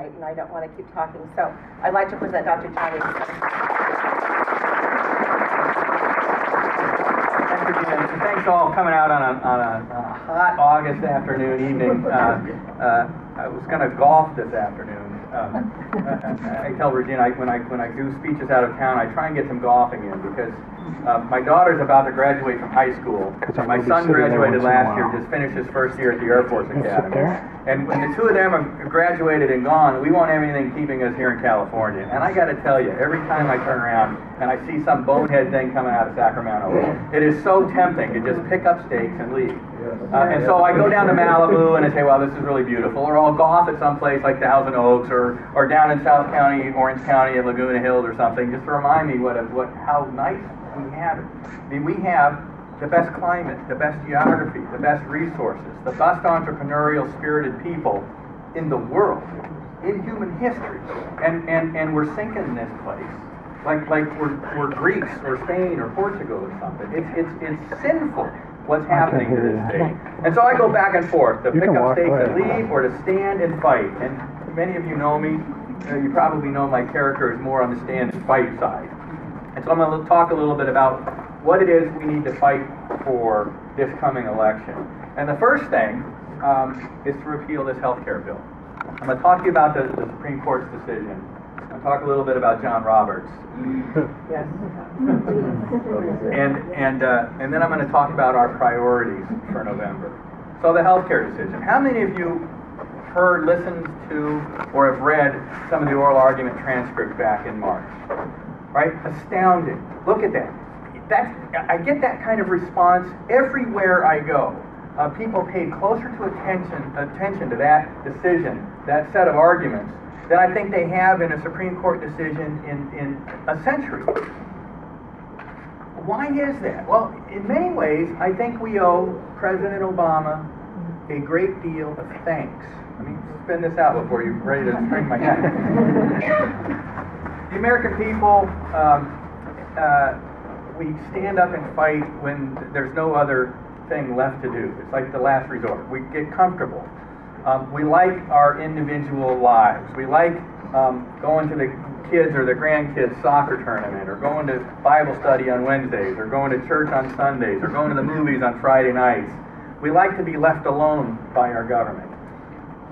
And I don't want to keep talking, so I'd like to present Dr. John Eastman. Thanks all for coming out on a hot August evening. I was going to golf this afternoon. I tell Regina when I do speeches out of town, I try and get some golfing in because my daughter's about to graduate from high school. My son graduated last year, just finished his first year at the Air Force Academy. And when the two of them have graduated and gone, we won't have anything keeping us here in California. And I got to tell you, every time I turn around and I see some bonehead thing coming out of Sacramento, it is so tempting to just pick up stakes and leave. And so I go down to Malibu and I say, well, this is really beautiful. Or I'll golf at some place like Thousand Oaks or down in South County, Orange County at Laguna Hills or something, just to remind me how nice we have it. I mean, we have the best climate, the best geography, the best resources, the best entrepreneurial spirited people in the world, in human history. And we're sinking this place like we're Greece or Spain or Portugal or something. It's sinful what's happening to this day. And so I go back and forth to pick up stakes and leave or to stand and fight. And many of you know me. You probably know my character is more on the stand and fight side. And so I'm going to talk a little bit about what it is we need to fight for this coming election. And the first thing is to repeal this health care bill. I'm going to talk to you about the Supreme Court's decision. I'm going to talk a little bit about John Roberts. Yes. And then I'm going to talk about our priorities for November. So the health care decision. How many of you heard, listened to, or have read some of the oral argument transcripts back in March? Right? Astounding. Look at that. I get that kind of response everywhere I go. People paid closer to attention to that decision, that set of arguments, than I think they have in a Supreme Court decision in a century. Why is that? Well, in many ways, I think we owe President Obama a great deal of thanks. Let me spin this out before you're ready to string my hat. The American people, we stand up and fight when there's no other thing left to do. It's like the last resort. We get comfortable. We like our individual lives. We like going to the kids or the grandkids' soccer tournament, or going to Bible study on Wednesdays, or going to church on Sundays, or going to the movies on Friday nights. We like to be left alone by our government.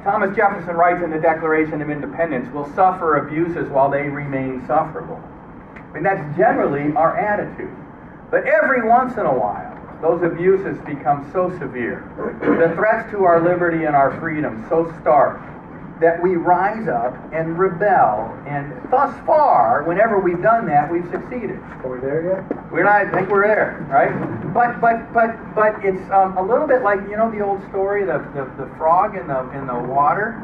Thomas Jefferson writes in the Declaration of Independence, "We'll suffer abuses while they remain sufferable." I mean, that's generally our attitude. But every once in a while, those abuses become so severe, the threats to our liberty and our freedom so stark, that we rise up and rebel. And thus far, whenever we've done that, we've succeeded. Are we there yet? We're not. I think we're there, right? But it's a little bit like, you know, the old story, the frog in the water,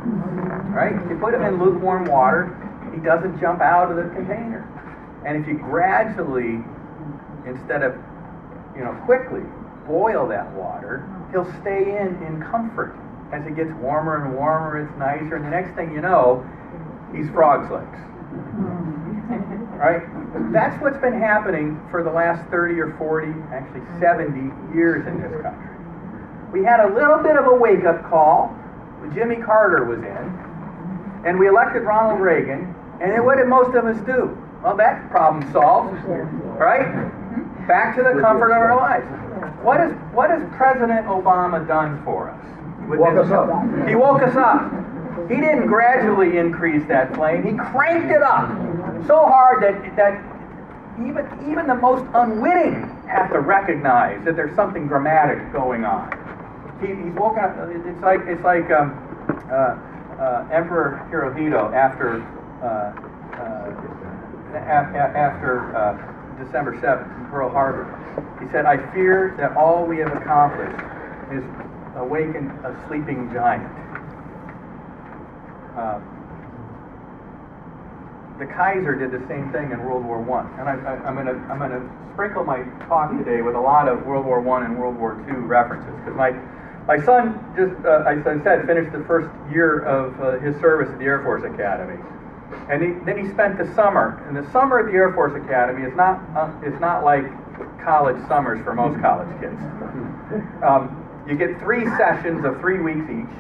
right? You put him in lukewarm water, he doesn't jump out of the container. And if you gradually, instead of quickly boil that water, he'll stay in comfort. As it gets warmer and warmer, it's nicer, and the next thing you know, he's frog's legs. Right? That's what's been happening for the last 30 or 40, actually 70 years in this country. We had a little bit of a wake-up call when Jimmy Carter was in, and we elected Ronald Reagan, and then what did most of us do? Well, that problem solved, right? Back to the comfort of our lives. What has President Obama done for us? He woke us up. He woke us up. He didn't gradually increase that flame. He cranked it up so hard that even the most unwitting have to recognize that there's something dramatic going on. He's woken up. It's like Emperor Hirohito after December 7th in Pearl Harbor. He said, "I fear that all we have accomplished is awakened a sleeping giant." The Kaiser did the same thing in World War I, and I'm going to sprinkle my talk today with a lot of World War I and World War II references, because my son just, as I said, finished the first year of his service at the Air Force Academy. And then he spent the summer. And the summer at the Air Force Academy is not like college summers for most college kids. You get 3 sessions of 3 weeks each.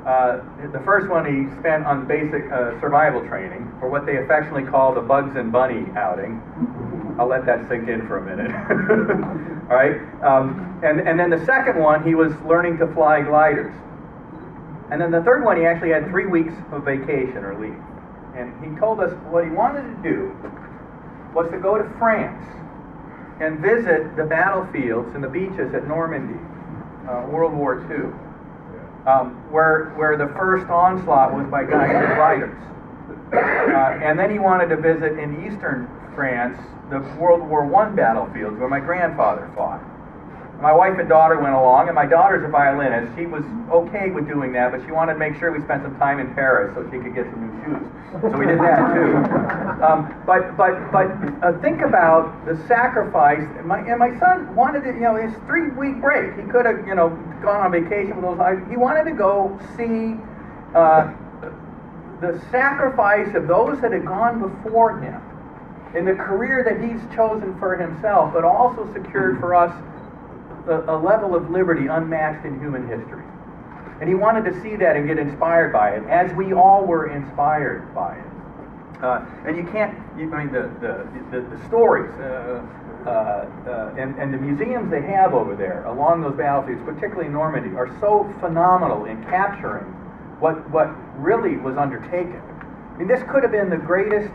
The first one he spent on basic survival training, or what they affectionately call the Bugs and Bunny outing. I'll let that sink in for a minute. All right? And then the second one, he was learning to fly gliders. And then the third one, he actually had 3 weeks of vacation or leave. And he told us what he wanted to do was to go to France and visit the battlefields and the beaches at Normandy, World War II, where the first onslaught was by guys with gliders. And then he wanted to visit in eastern France the World War I battlefields where my grandfather fought. My wife and daughter went along, and my daughter's a violinist. She was okay with doing that, but she wanted to make sure we spent some time in Paris so she could get some new shoes. So we did that too. But think about the sacrifice. And my son wanted to, his 3-week break. He could have, gone on vacation with those guys. He wanted to go see the sacrifice of those that had gone before him in the career that he's chosen for himself, but also secured for us a level of liberty unmatched in human history. And he wanted to see that and get inspired by it, as we all were inspired by it. And you can't, the stories and the museums they have over there along those battlefields, particularly in Normandy, are so phenomenal in capturing what really was undertaken. I mean, this could have been the greatest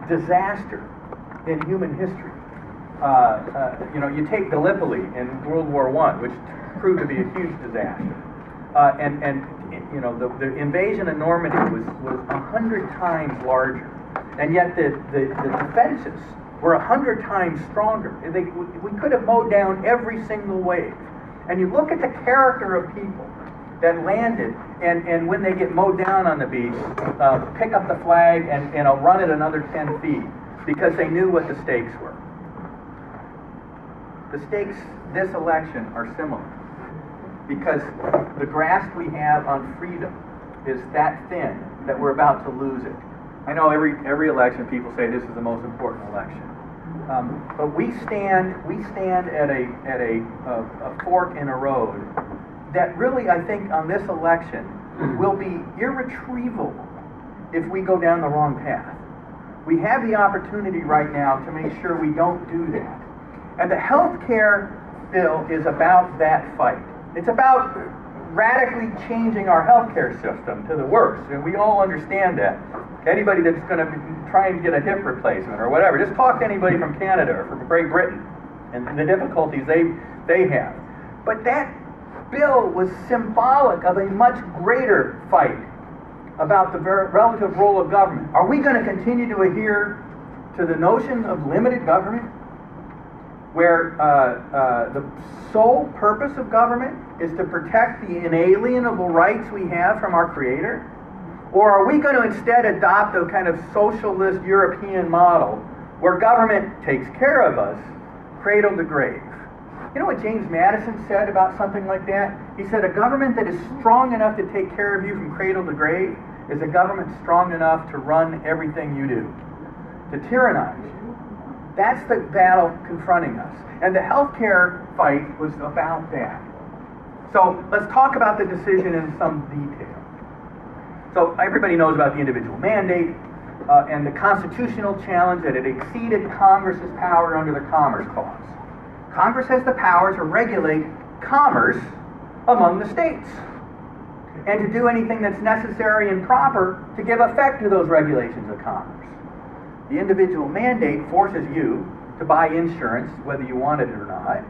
disaster in human history. You take Gallipoli in World War I, which proved to be a huge disaster, the invasion of Normandy was 100 times larger, and yet the defenses were 100 times stronger. We could have mowed down every single wave. And you look at the character of people that landed, and when they get mowed down on the beach, pick up the flag and run it another 10 feet because they knew what the stakes were. The stakes this election are similar because the grasp we have on freedom is that thin that we're about to lose it. I know every election people say this is the most important election, but we stand at a fork in a road that really, I think, on this election will be irretrievable if we go down the wrong path. We have the opportunity right now to make sure we don't do that. And the health care bill is about that fight. It's about radically changing our health care system to the worse, and we all understand that. Anybody that's going to try and get a hip replacement or whatever, just talk to anybody from Canada or from Great Britain and the difficulties they have. But that bill was symbolic of a much greater fight about the relative role of government. Are we going to continue to adhere to the notion of limited government, where the sole purpose of government is to protect the inalienable rights we have from our Creator? Or are we going to instead adopt a kind of socialist European model where government takes care of us, cradle to grave? You know what James Madison said about something like that? He said, a government that is strong enough to take care of you from cradle to grave is a government strong enough to run everything you do, to tyrannize you. That's the battle confronting us. And the healthcare fight was about that. So let's talk about the decision in some detail. So everybody knows about the individual mandate and the constitutional challenge that it exceeded Congress's power under the Commerce Clause. Congress has the power to regulate commerce among the states and to do anything that's necessary and proper to give effect to those regulations of commerce. The individual mandate forces you to buy insurance whether you want it or not.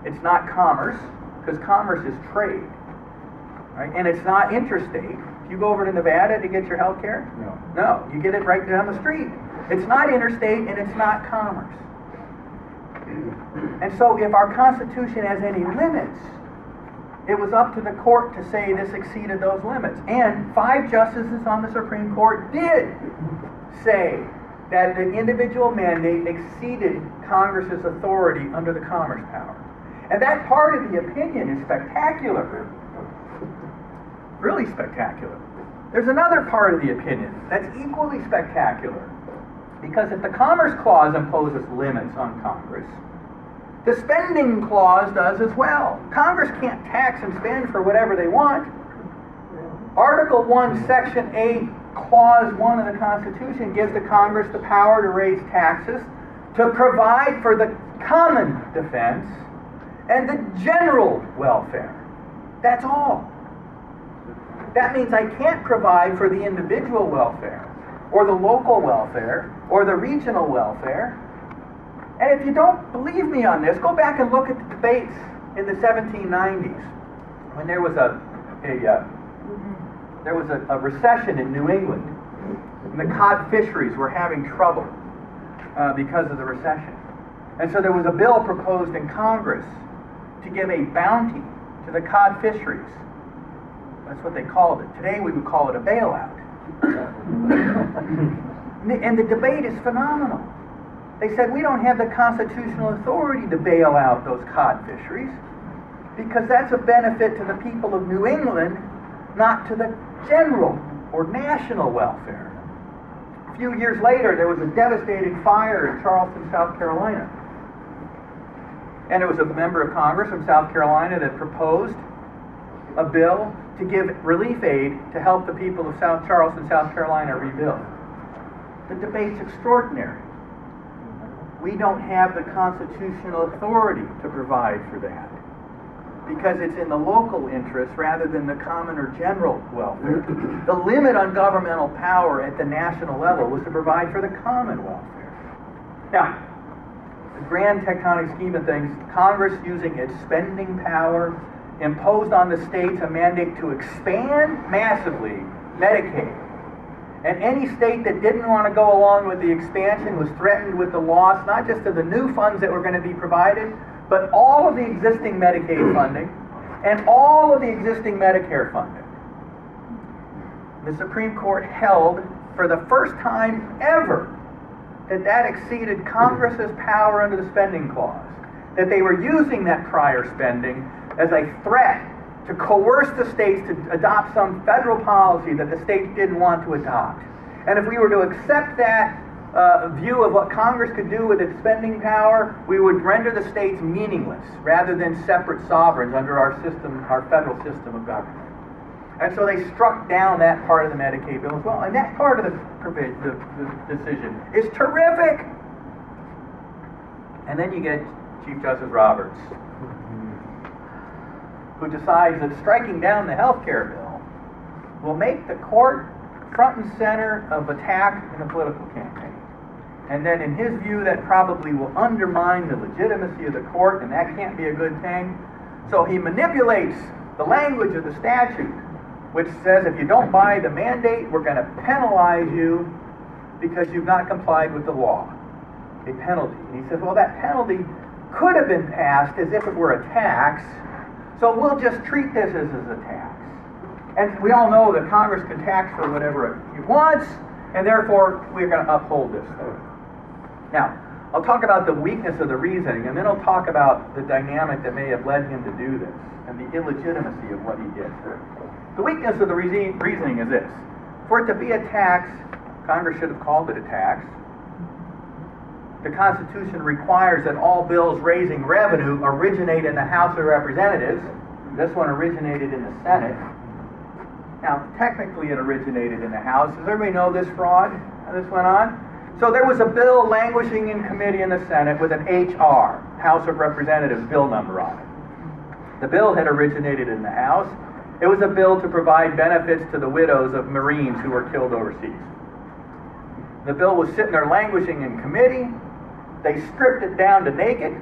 It's not commerce, because commerce is trade. Right? And it's not interstate. If you go over to Nevada to get your health care, no, you get it right down the street. It's not interstate and it's not commerce. And so if our Constitution has any limits, it was up to the court to say this exceeded those limits. And 5 justices on the Supreme Court did say that the individual mandate exceeded Congress's authority under the commerce power. And that part of the opinion is spectacular. Really spectacular. There's another part of the opinion that's equally spectacular. Because if the Commerce Clause imposes limits on Congress, the Spending Clause does as well. Congress can't tax and spend for whatever they want. Article 1, Section 8, Clause 1 of the Constitution gives the Congress the power to raise taxes to provide for the common defense and the general welfare. That's all. That means I can't provide for the individual welfare, or the local welfare, or the regional welfare. And if you don't believe me on this, go back and look at the debates in the 1790s when there was a recession in New England, and the cod fisheries were having trouble because of the recession. And so there was a bill proposed in Congress to give a bounty to the cod fisheries. That's what they called it. Today we would call it a bailout. And the debate is phenomenal. They said, we don't have the constitutional authority to bail out those cod fisheries because that's a benefit to the people of New England, not to the general or national welfare. A few years later, there was a devastating fire in Charleston, South Carolina. And there was a member of Congress from South Carolina that proposed a bill to give relief aid to help the people of Charleston, South Carolina rebuild. The debate's extraordinary. We don't have the constitutional authority to provide for that because it's in the local interest rather than the common or general welfare. The limit on governmental power at the national level was to provide for the common welfare. Now, the grand tectonic scheme of things, Congress, using its spending power, imposed on the states a mandate to expand massively Medicaid. And any state that didn't want to go along with the expansion was threatened with the loss, not just of the new funds that were going to be provided, but all of the existing Medicaid funding and all of the existing Medicare funding. The Supreme Court held for the first time ever that exceeded Congress's power under the spending clause, that they were using that prior spending as a threat to coerce the states to adopt some federal policy that the states didn't want to adopt. And if we were to accept that view of what Congress could do with its spending power, we would render the states meaningless rather than separate sovereigns under our system, our federal system of government. And so they struck down that part of the Medicaid bill as well. And that part of the decision is terrific. And then you get Chief Justice Roberts, who decides that striking down the health care bill will make the court front and center of attack in a political campaign. And then in his view, that probably will undermine the legitimacy of the court, and that can't be a good thing. So he manipulates the language of the statute, which says if you don't buy the mandate, we're going to penalize you because you've not complied with the law. A penalty. And he says, well, that penalty could have been passed as if it were a tax, so we'll just treat this as a tax. And we all know that Congress can tax for whatever it wants, and therefore we're going to uphold this thing. Now, I'll talk about the weakness of the reasoning, and then I'll talk about the dynamic that may have led him to do this, and the illegitimacy of what he did. The weakness of the reasoning is this. For it to be a tax, Congress should have called it a tax. The Constitution requires that all bills raising revenue originate in the House of Representatives. This one originated in the Senate. Now, technically it originated in the House. Does everybody know this fraud? How this went on? So there was a bill languishing in committee in the Senate with an HR, House of Representatives bill number on it. The bill had originated in the House. It was a bill to provide benefits to the widows of Marines who were killed overseas. The bill was sitting there languishing in committee. They stripped it down to naked.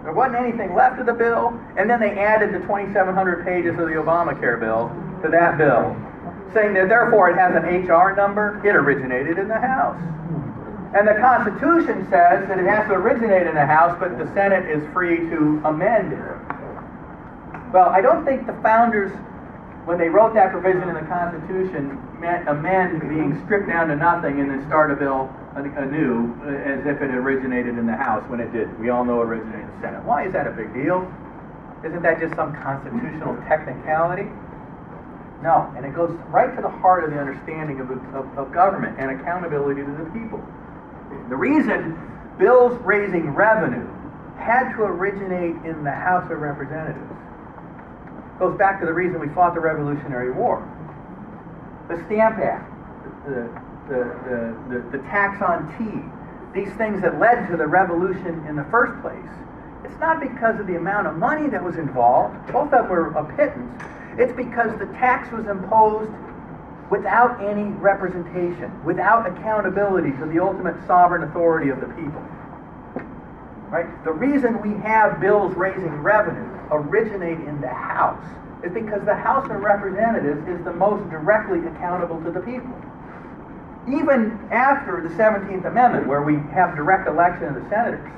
There wasn't anything left of the bill, and then they added the 2,700 pages of the Obamacare bill to that bill, saying that therefore it has an HR number. It originated in the House. And the Constitution says that it has to originate in the House, but the Senate is free to amend it. Well, I don't think the founders, when they wrote that provision in the Constitution, meant amend being stripped down to nothing and then start a bill anew as if it originated in the House when it didn't. We all know it originated in the Senate. Why is that a big deal? Isn't that just some constitutional technicality? No, and it goes right to the heart of the understanding of government and accountability to the people. The reason bills raising revenue had to originate in the House of Representatives goes back to the reason we fought the Revolutionary War. the Stamp Act, the tax on tea, these things that led to the revolution in the first place, it's not because of the amount of money that was involved. Both of them were a pittance. It's because the tax was imposed without any representation, without accountability to the ultimate sovereign authority of the people. Right? The reason we have bills raising revenue originate in the House is because the House of Representatives is the most directly accountable to the people. Even after the 17th Amendment, where we have direct election of the senators,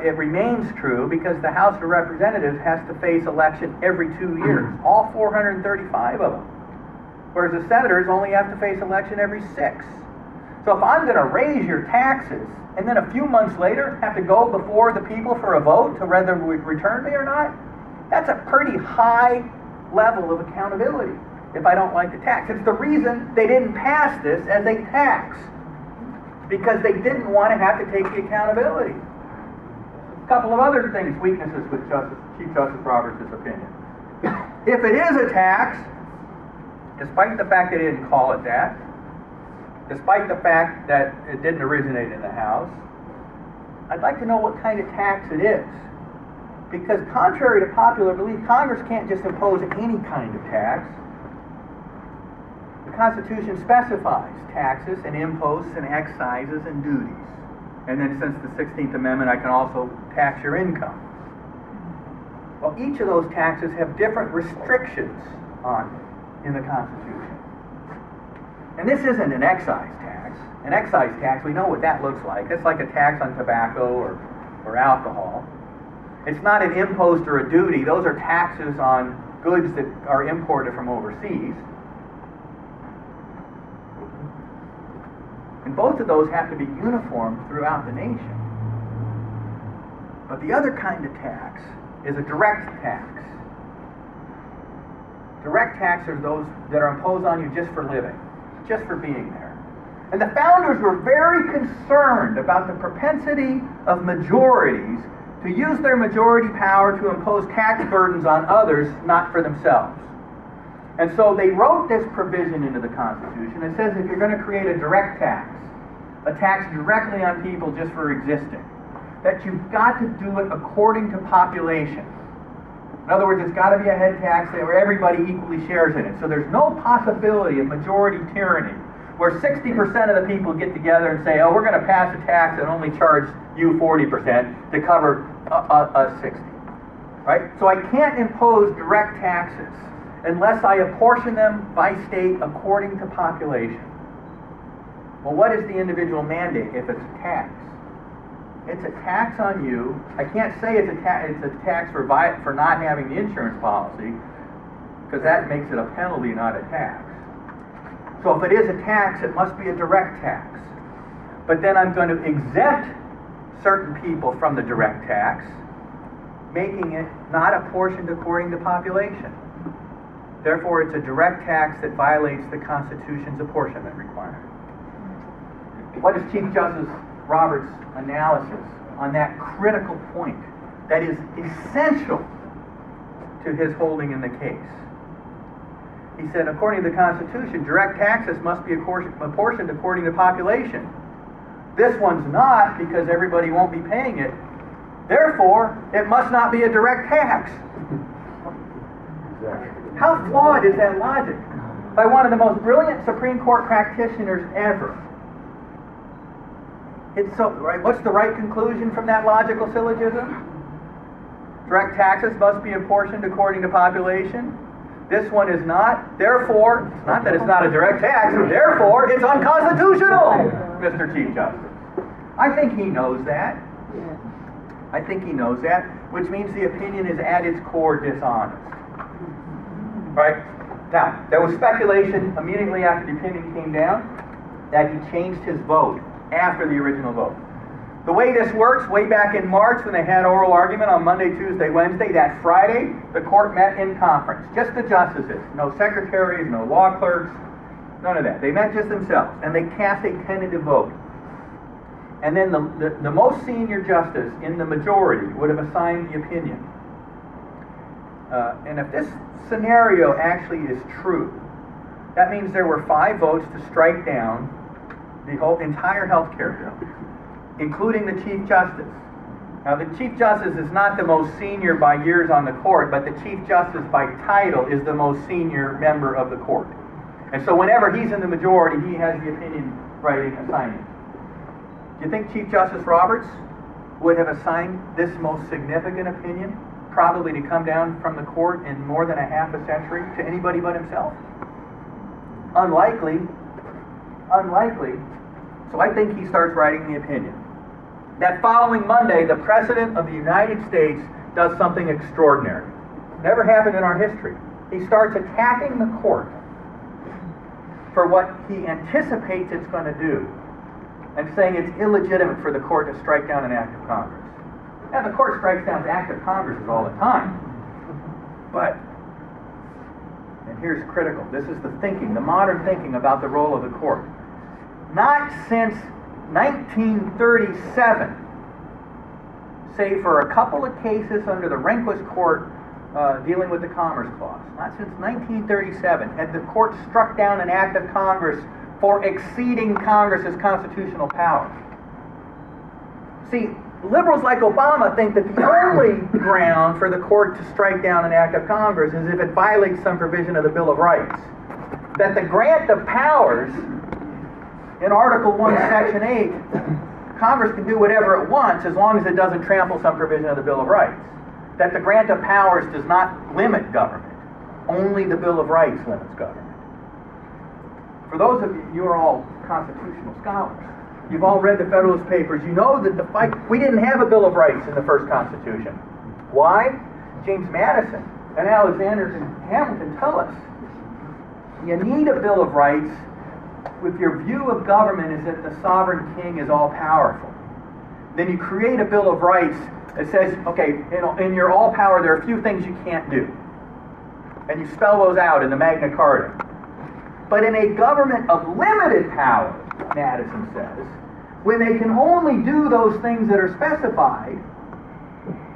it remains true because the House of Representatives has to face election every 2 years, all 435 of them. Whereas the senators only have to face election every 6. So if I'm going to raise your taxes, and then a few months later have to go before the people for a vote to whether we return me or not, that's a pretty high level of accountability if I don't like the tax. It's the reason they didn't pass this as a tax, because they didn't want to have to take the accountability. A couple of other things, weaknesses with Chief Justice Roberts' opinion. If it is a tax, despite the fact they didn't call it that, despite the fact that it didn't originate in the House, I'd like to know what kind of tax it is. Because contrary to popular belief, Congress can't just impose any kind of tax. The Constitution specifies taxes and imposts and excises and duties. And then since the 16th Amendment, I can also tax your income. Well, each of those taxes have different restrictions on it in the Constitution. And this isn't an excise tax. An excise tax, we know what that looks like. It's like a tax on tobacco or alcohol. It's not an impost or a duty. Those are taxes on goods that are imported from overseas. And both of those have to be uniform throughout the nation. But the other kind of tax is a direct tax. Direct tax are those that are imposed on you just for living, just for being there. And the founders were very concerned about the propensity of majorities to use their majority power to impose tax burdens on others, not for themselves. And so they wrote this provision into the Constitution. It says if you're going to create a direct tax, a tax directly on people just for existing, that you've got to do it according to population. In other words, it's got to be a head tax where everybody equally shares in it. So there's no possibility of majority tyranny, where 60% of the people get together and say, oh, we're going to pass a tax and only charge you 40% to cover us 60. Right? So I can't impose direct taxes unless I apportion them by state according to population. Well, what is the individual mandate if it's a tax? It's a tax on you. I can't say it's a tax for not having the insurance policy, because that makes it a penalty, not a tax. So if it is a tax, it must be a direct tax. But then I'm going to exempt certain people from the direct tax, making it not apportioned according to population. Therefore, it's a direct tax that violates the Constitution's apportionment requirement. What is Chief Justice Roberts' analysis on that critical point that is essential to his holding in the case? He said, according to the Constitution, direct taxes must be apportioned according to population. This one's not, because everybody won't be paying it. Therefore, it must not be a direct tax. Exactly. How flawed is that logic? By one of the most brilliant Supreme Court practitioners ever. It's so, right? What's the right conclusion from that logical syllogism? Direct taxes must be apportioned according to population. This one is not. Therefore, it's not that it's not a direct tax. Therefore, it's unconstitutional, Mr. Chief Justice. I think he knows that. I think he knows that, which means the opinion is at its core dishonest. Right? Now, there was speculation immediately after the opinion came down that he changed his vote after the original vote. The way this works, way back in March when they had oral argument on Monday, Tuesday, Wednesday, that Friday, the court met in conference. Just the justices. No secretaries, no law clerks, none of that. They met just themselves, and they cast a tentative vote. And then the most senior justice in the majority would have assigned the opinion. And if this scenario actually is true, That means there were 5 votes to strike down the whole entire health care bill, including the Chief Justice. Now, the Chief Justice is not the most senior by years on the court, but the Chief Justice by title is the most senior member of the court. And so whenever he's in the majority, he has the opinion writing assignment. Do you think Chief Justice Roberts would have assigned this most significant opinion, probably to come down from the court in more than a half a century, to anybody but himself? Unlikely. Unlikely. So I think he starts writing the opinion. That following Monday, the President of the United States does something extraordinary. Never happened in our history. He starts attacking the court for what he anticipates it's going to do, and saying it's illegitimate for the court to strike down an act of Congress. Now, the court strikes down acts of Congresses all the time, but, and here's critical, this is the thinking, the modern thinking about the role of the court. Not since 1937, save for a couple of cases under the Rehnquist Court dealing with the Commerce Clause, not since 1937 had the court struck down an act of Congress for exceeding Congress's constitutional power. See, liberals like Obama think that the only ground for the court to strike down an act of Congress is if it violates some provision of the Bill of Rights. That the grant of powers in Article 1, Section 8, Congress can do whatever it wants as long as it doesn't trample some provision of the Bill of Rights. That the grant of powers does not limit government. Only the Bill of Rights limits government. For those of you, you are all constitutional scholars. You've all read the Federalist Papers. You know that the fight, we didn't have a Bill of Rights in the first Constitution. Why? James Madison and Alexander Hamilton tell us you need a Bill of Rights if your view of government is that the sovereign king is all-powerful. Then you create a Bill of Rights that says, okay, in your all-power there are a few things you can't do. And you spell those out in the Magna Carta. But in a government of limited power, Madison says, when they can only do those things that are specified,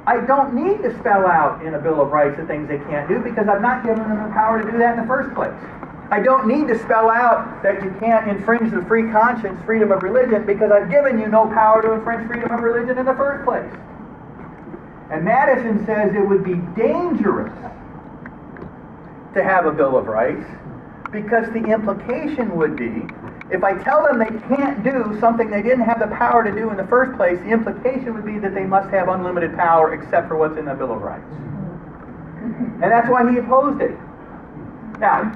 I don't need to spell out in a Bill of Rights the things they can't do because I've not given them the power to do that in the first place. I don't need to spell out that you can't infringe the free conscience, freedom of religion, because I've given you no power to infringe freedom of religion in the first place. And Madison says it would be dangerous to have a Bill of Rights because the implication would be, if I tell them they can't do something they didn't have the power to do in the first place, the implication would be that they must have unlimited power except for what's in the Bill of Rights. And that's why he opposed it. Now,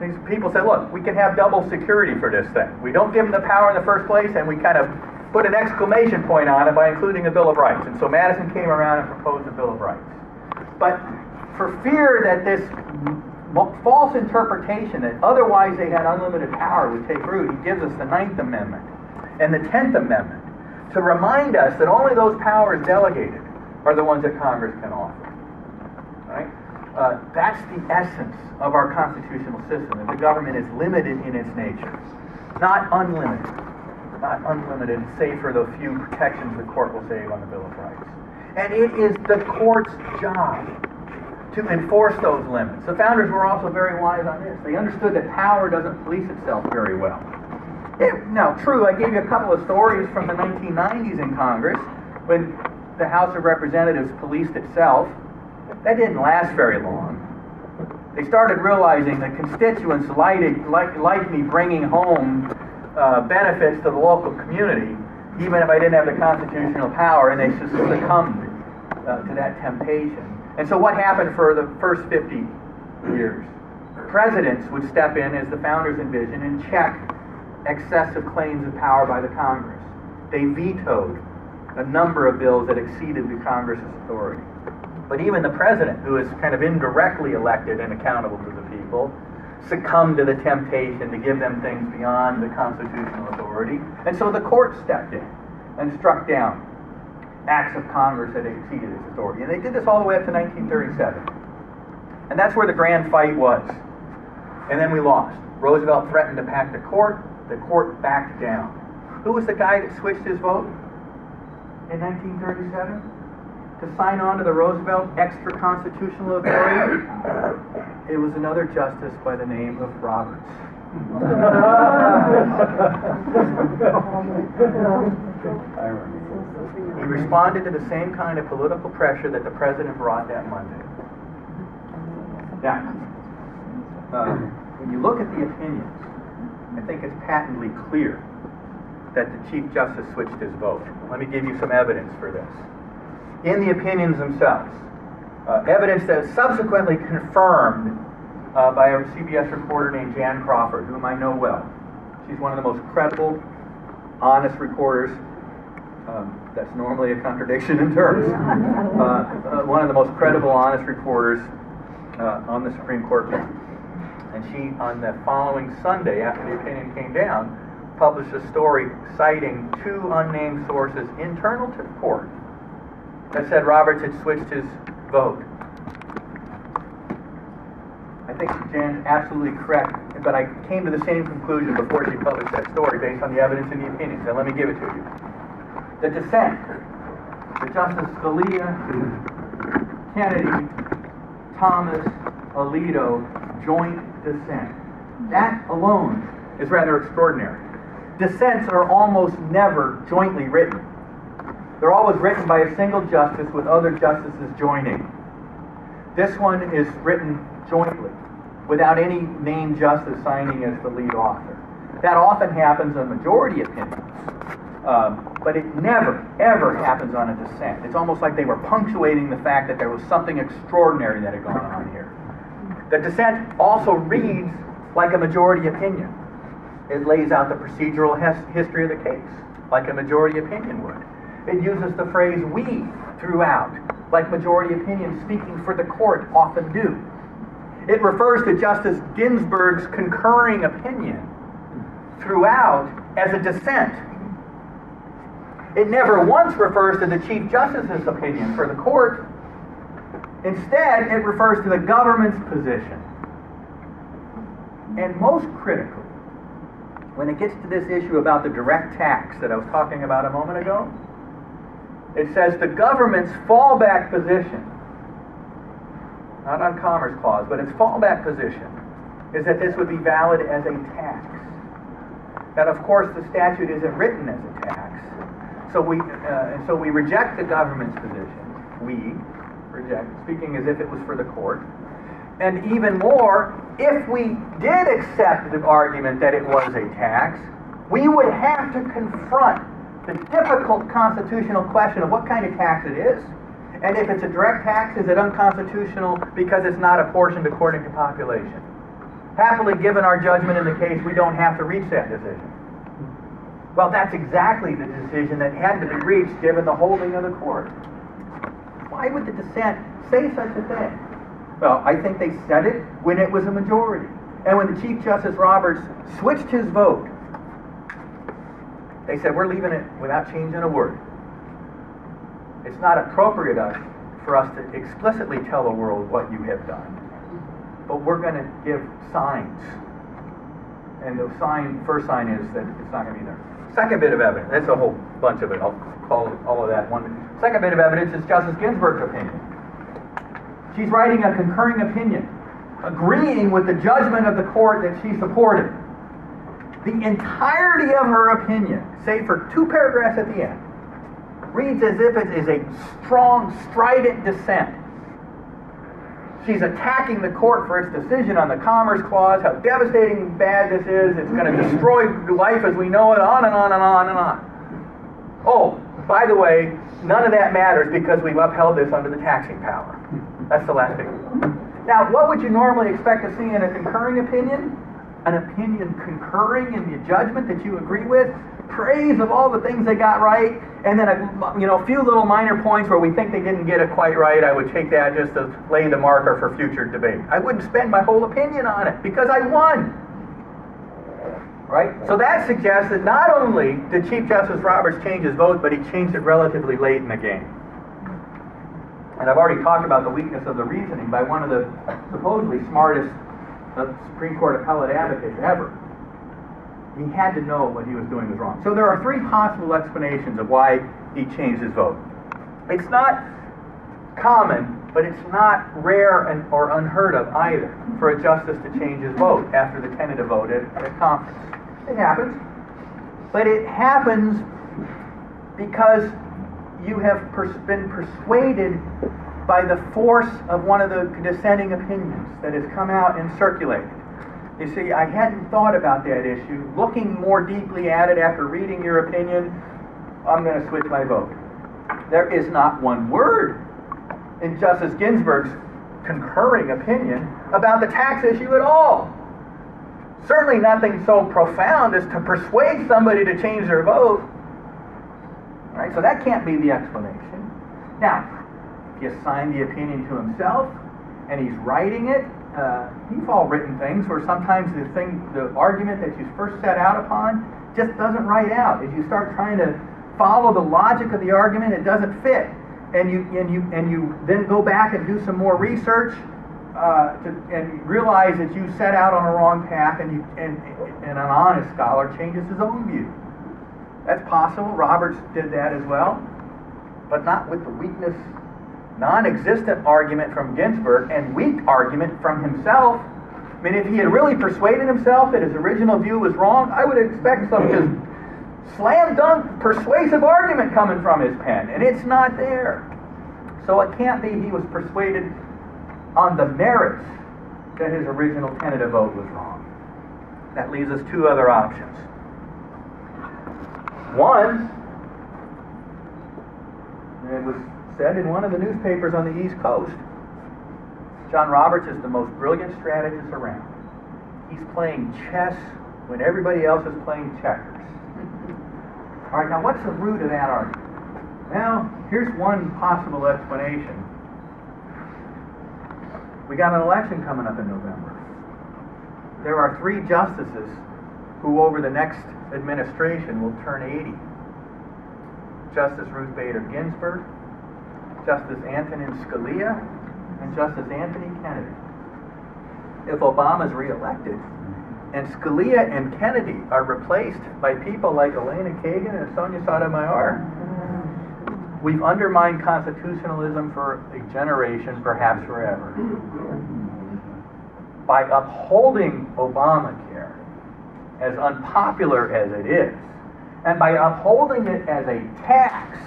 these people said, look, we can have double security for this thing. We don't give them the power in the first place, and we kind of put an exclamation point on it by including a Bill of Rights. And so Madison came around and proposed a Bill of Rights. But for fear that this false interpretation that otherwise they had unlimited power would take root, he gives us the 9th Amendment and the 10th Amendment to remind us that only those powers delegated are the ones that Congress can offer. Right? That's the essence of our constitutional system, that the government is limited in its nature, not unlimited. Not unlimited, save for the few protections the court will save on the Bill of Rights. And it is the court's job to enforce those limits. The founders were also very wise on this. They understood that power doesn't police itself very well. Now, true, I gave you a couple of stories from the 1990s in Congress when the House of Representatives policed itself. That didn't last very long. They started realizing that constituents liked me bringing home benefits to the local community, even if I didn't have the constitutional power, and they succumbed to that temptation. And so what happened for the first 50 years? Presidents would step in, as the founders envisioned, and check excessive claims of power by the Congress. They vetoed a number of bills that exceeded the Congress's authority. But even the president, who is kind of indirectly elected and accountable to the people, succumbed to the temptation to give them things beyond the constitutional authority. And so the court stepped in and struck down acts of Congress that exceeded its authority. And they did this all the way up to 1937. And that's where the grand fight was. And then we lost. Roosevelt threatened to pack the court backed down. Who was the guy that switched his vote in 1937? to sign on to the Roosevelt extra constitutional authority? It was another justice by the name of Roberts. He responded to the same kind of political pressure that the president brought that Monday. Now, when you look at the opinions, I think it's patently clear that the Chief Justice switched his vote. Let me give you some evidence for this. In the opinions themselves, evidence that is subsequently confirmed by a CBS reporter named Jan Crawford, whom I know well. She's one of the most credible, honest reporters. That's normally a contradiction in terms. One of the most credible, honest reporters on the Supreme Court bench. And she, on the following Sunday, after the opinion came down, published a story citing two unnamed sources internal to the court that said Roberts had switched his vote. I think Jan's absolutely correct, but I came to the same conclusion before she published that story based on the evidence in the opinions, and let me give it to you. The dissent, the Justice Scalia, Kennedy, Thomas, Alito, joint dissent. That alone is rather extraordinary. Dissents are almost never jointly written. They're always written by a single justice with other justices joining. This one is written jointly, without any named justice signing as the lead author. That often happens on majority opinions, but it never, ever happens on a dissent. It's almost like they were punctuating the fact that there was something extraordinary that had gone on here. The dissent also reads like a majority opinion. It lays out the procedural history of the case, like a majority opinion would. It uses the phrase "we" throughout, like majority opinions speaking for the court often do. It refers to Justice Ginsburg's concurring opinion throughout as a dissent. It never once refers to the Chief Justice's opinion for the court. Instead, it refers to the government's position. And most critically, when it gets to this issue about the direct tax that I was talking about a moment ago, it says the government's fallback position, not on Commerce Clause, but its fallback position, is that this would be valid as a tax. And of course, the statute isn't written as a tax, so we reject the government's position. We reject, speaking as if it was for the court. And even more, if we did accept the argument that it was a tax, we would have to confront the difficult constitutional question of what kind of tax it is. And if it's a direct tax, is it unconstitutional because it's not apportioned according to population? Happily, given our judgment in the case, we don't have to reach that decision. Well, that's exactly the decision that had to be reached given the holding of the court. Why would the dissent say such a thing? Well, I think they said it when it was a majority. And when the Chief Justice Roberts switched his vote, they said, we're leaving it without changing a word. It's not appropriate for us to explicitly tell the world what you have done. But we're going to give signs. And the first sign is that it's not going to be there. Second bit of evidence, that's a whole bunch of it. I'll call all of that one. Second bit of evidence is Justice Ginsburg's opinion. She's writing a concurring opinion, agreeing with the judgment of the court that she supported. The entirety of her opinion, save for 2 paragraphs at the end, reads as if it is a strong, strident dissent. She's attacking the court for its decision on the Commerce Clause, how devastating bad this is, it's going to destroy life as we know it, on and on and on and on. Oh, by the way, none of that matters because we've upheld this under the taxing power. That's the last thing. Now, what would you normally expect to see in a concurring opinion? An opinion concurring in the judgment that you agree with, praise of all the things they got right, and then a few little minor points where we think they didn't get it quite right. I would take that just to lay the marker for future debate. I wouldn't spend my whole opinion on it because I won. Right? So that suggests that not only did Chief Justice Roberts change his vote, but he changed it relatively late in the game. And I've already talked about the weakness of the reasoning by one of the supposedly smartest Supreme Court appellate advocates ever. He had to know what he was doing was wrong. So there are 3 possible explanations of why he changed his vote. It's not common, but it's not rare or unheard of either for a justice to change his vote after the tentative vote at a conference. It happens. But it happens because you have been persuaded by the force of one of the dissenting opinions that has come out and circulated. You see, I hadn't thought about that issue. Looking more deeply at it after reading your opinion, I'm going to switch my vote. There is not one word in Justice Ginsburg's concurring opinion about the tax issue at all. Certainly nothing so profound as to persuade somebody to change their vote. All right, so that can't be the explanation. Now, if you assign the opinion to himself and he's writing it, he's all written things where sometimes the argument that you first set out upon just doesn't write out. As you start trying to follow the logic of the argument, it doesn't fit. And you then go back and do some more research and realize that you set out on a wrong path, and an honest scholar changes his own view. That's possible. Roberts did that as well, but not with the weakness, non-existent argument from Ginsburg and weak argument from himself. I mean, if he had really persuaded himself that his original view was wrong, I would expect some just slam-dunk persuasive argument coming from his pen, and it's not there. So it can't be he was persuaded on the merits that his original tentative vote was wrong. That leaves us two other options. One, and it was said in one of the newspapers on the East Coast, John Roberts is the most brilliant strategist around. He's playing chess when everybody else is playing checkers. All right, now what's the root of that argument? Well, here's one possible explanation. We got an election coming up in November. There are 3 justices who over the next administration will turn 80. Justice Ruth Bader Ginsburg, Justice Antonin Scalia, and Justice Anthony Kennedy. If Obama's reelected, and Scalia and Kennedy are replaced by people like Elena Kagan and Sonia Sotomayor, we've undermined constitutionalism for a generation, perhaps forever. By upholding Obamacare, as unpopular as it is, and by upholding it as a tax,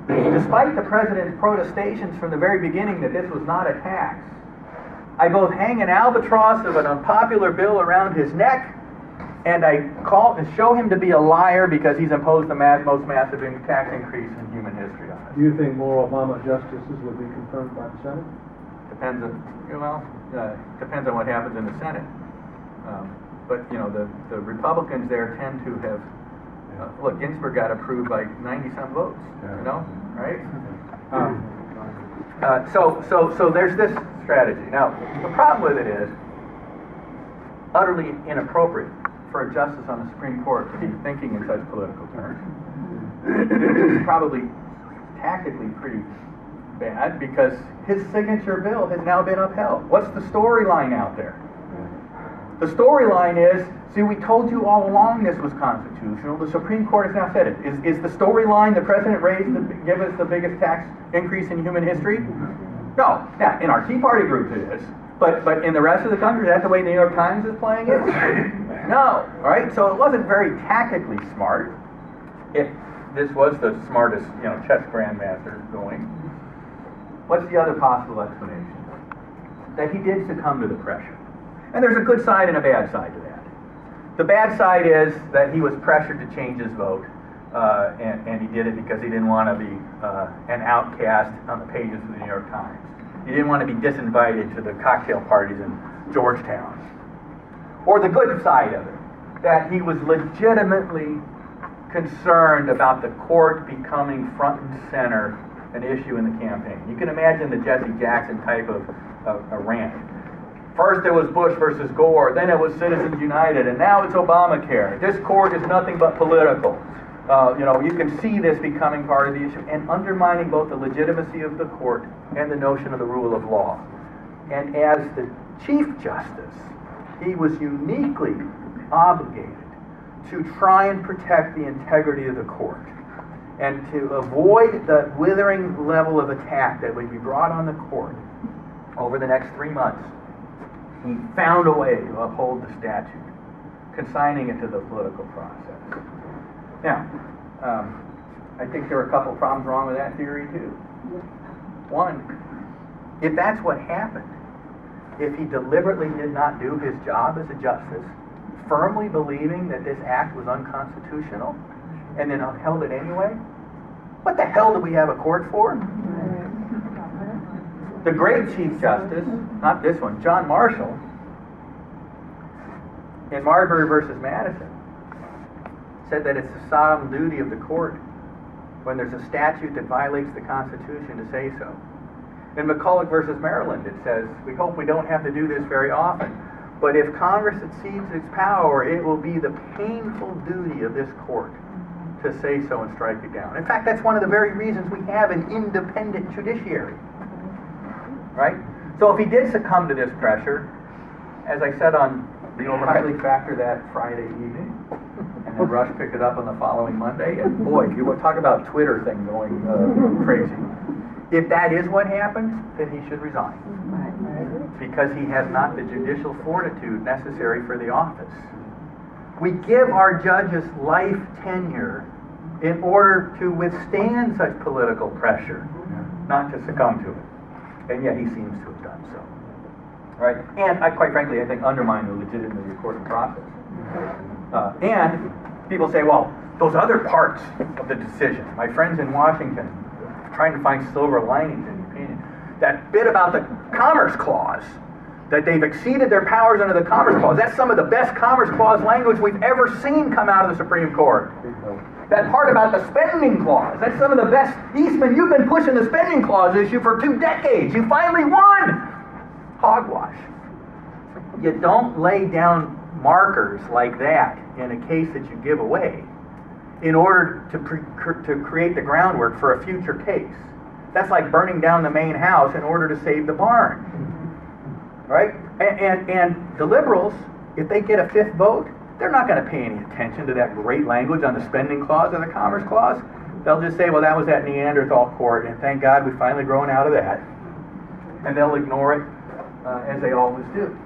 despite the president's protestations from the very beginning that this was not a tax, I both hang an albatross of an unpopular bill around his neck, and I show him to be a liar because he's imposed the most massive tax increase in human history on us. Do you think more Obama justices would be confirmed by the Senate? Depends on what happens in the Senate. But you know, the Republicans there tend to have. Look, Ginsburg got approved by 90-some votes. You know, right? So there's this strategy. Now, the problem with it is utterly inappropriate for a justice on the Supreme Court to be thinking in such political terms. It's probably tactically pretty bad because his signature bill has now been upheld. What's the storyline out there? The storyline is, see, we told you all along this was constitutional. The Supreme Court has now said it. Is the storyline the president give us the biggest tax increase in human history? No. Now, in our Tea Party group it is. But in the rest of the country, is that the way the New York Times is playing it? No. All right? So it wasn't very tactically smart. If this was the smartest, chess grandmaster going. What's the other possible explanation? That he did succumb to the pressure. And there's a good side and a bad side to that. The bad side is that he was pressured to change his vote, and he did it because he didn't want to be an outcast on the pages of the New York Times. He didn't want to be disinvited to the cocktail parties in Georgetown. Or the good side of it, that he was legitimately concerned about the court becoming front and center an issue in the campaign. You can imagine the Jesse Jackson type of a rant. First it was Bush versus Gore, then it was Citizens United, and now it's Obamacare. This court is nothing but political. You can see this becoming part of the issue and undermining both the legitimacy of the court and the notion of the rule of law. And as the Chief Justice, he was uniquely obligated to try and protect the integrity of the court. And to avoid the withering level of attack that would be brought on the court over the next 3 months, he found a way to uphold the statute, consigning it to the political process. Now, I think there are a couple of problems wrong with that theory too. One, if that's what happened, if he deliberately did not do his job as a justice, firmly believing that this act was unconstitutional, and then upheld it anyway, what the hell do we have a court for? The great Chief Justice, not this one, John Marshall, in Marbury versus Madison, said that it's the solemn duty of the court when there's a statute that violates the Constitution to say so. In McCulloch versus Maryland, it says, we hope we don't have to do this very often, but if Congress exceeds its power, it will be the painful duty of this court to say so and strike it down. In fact, that's one of the very reasons we have an independent judiciary. Right? So if he did succumb to this pressure, as I said on the O'Reilly Factor that Friday evening, and then Rush picked it up on the following Monday, and boy, you talk about Twitter thing going crazy. If that is what happened, then he should resign. Because he has not the judicial fortitude necessary for the office. We give our judges life tenure in order to withstand such political pressure, not to succumb to it. And yet he seems to have done so. Right? And quite frankly, I think undermine the legitimacy of the court process. And people say, well, those other parts of the decision, my friends in Washington trying to find silver linings in the opinion, that bit about the Commerce Clause, that they've exceeded their powers under the Commerce Clause. That's some of the best Commerce Clause language we've ever seen come out of the Supreme Court. That part about the Spending Clause, that's some of the best. Eastman, you've been pushing the Spending Clause issue for 2 decades. You finally won! Hogwash. You don't lay down markers like that in a case that you give away in order to create the groundwork for a future case. That's like burning down the main house in order to save the barn. Right? And the liberals, if they get a 5th vote, they're not going to pay any attention to that great language on the Spending Clause or the Commerce Clause. They'll just say, well, that was that Neanderthal court, and thank God we've finally grown out of that. And they'll ignore it, as they always do.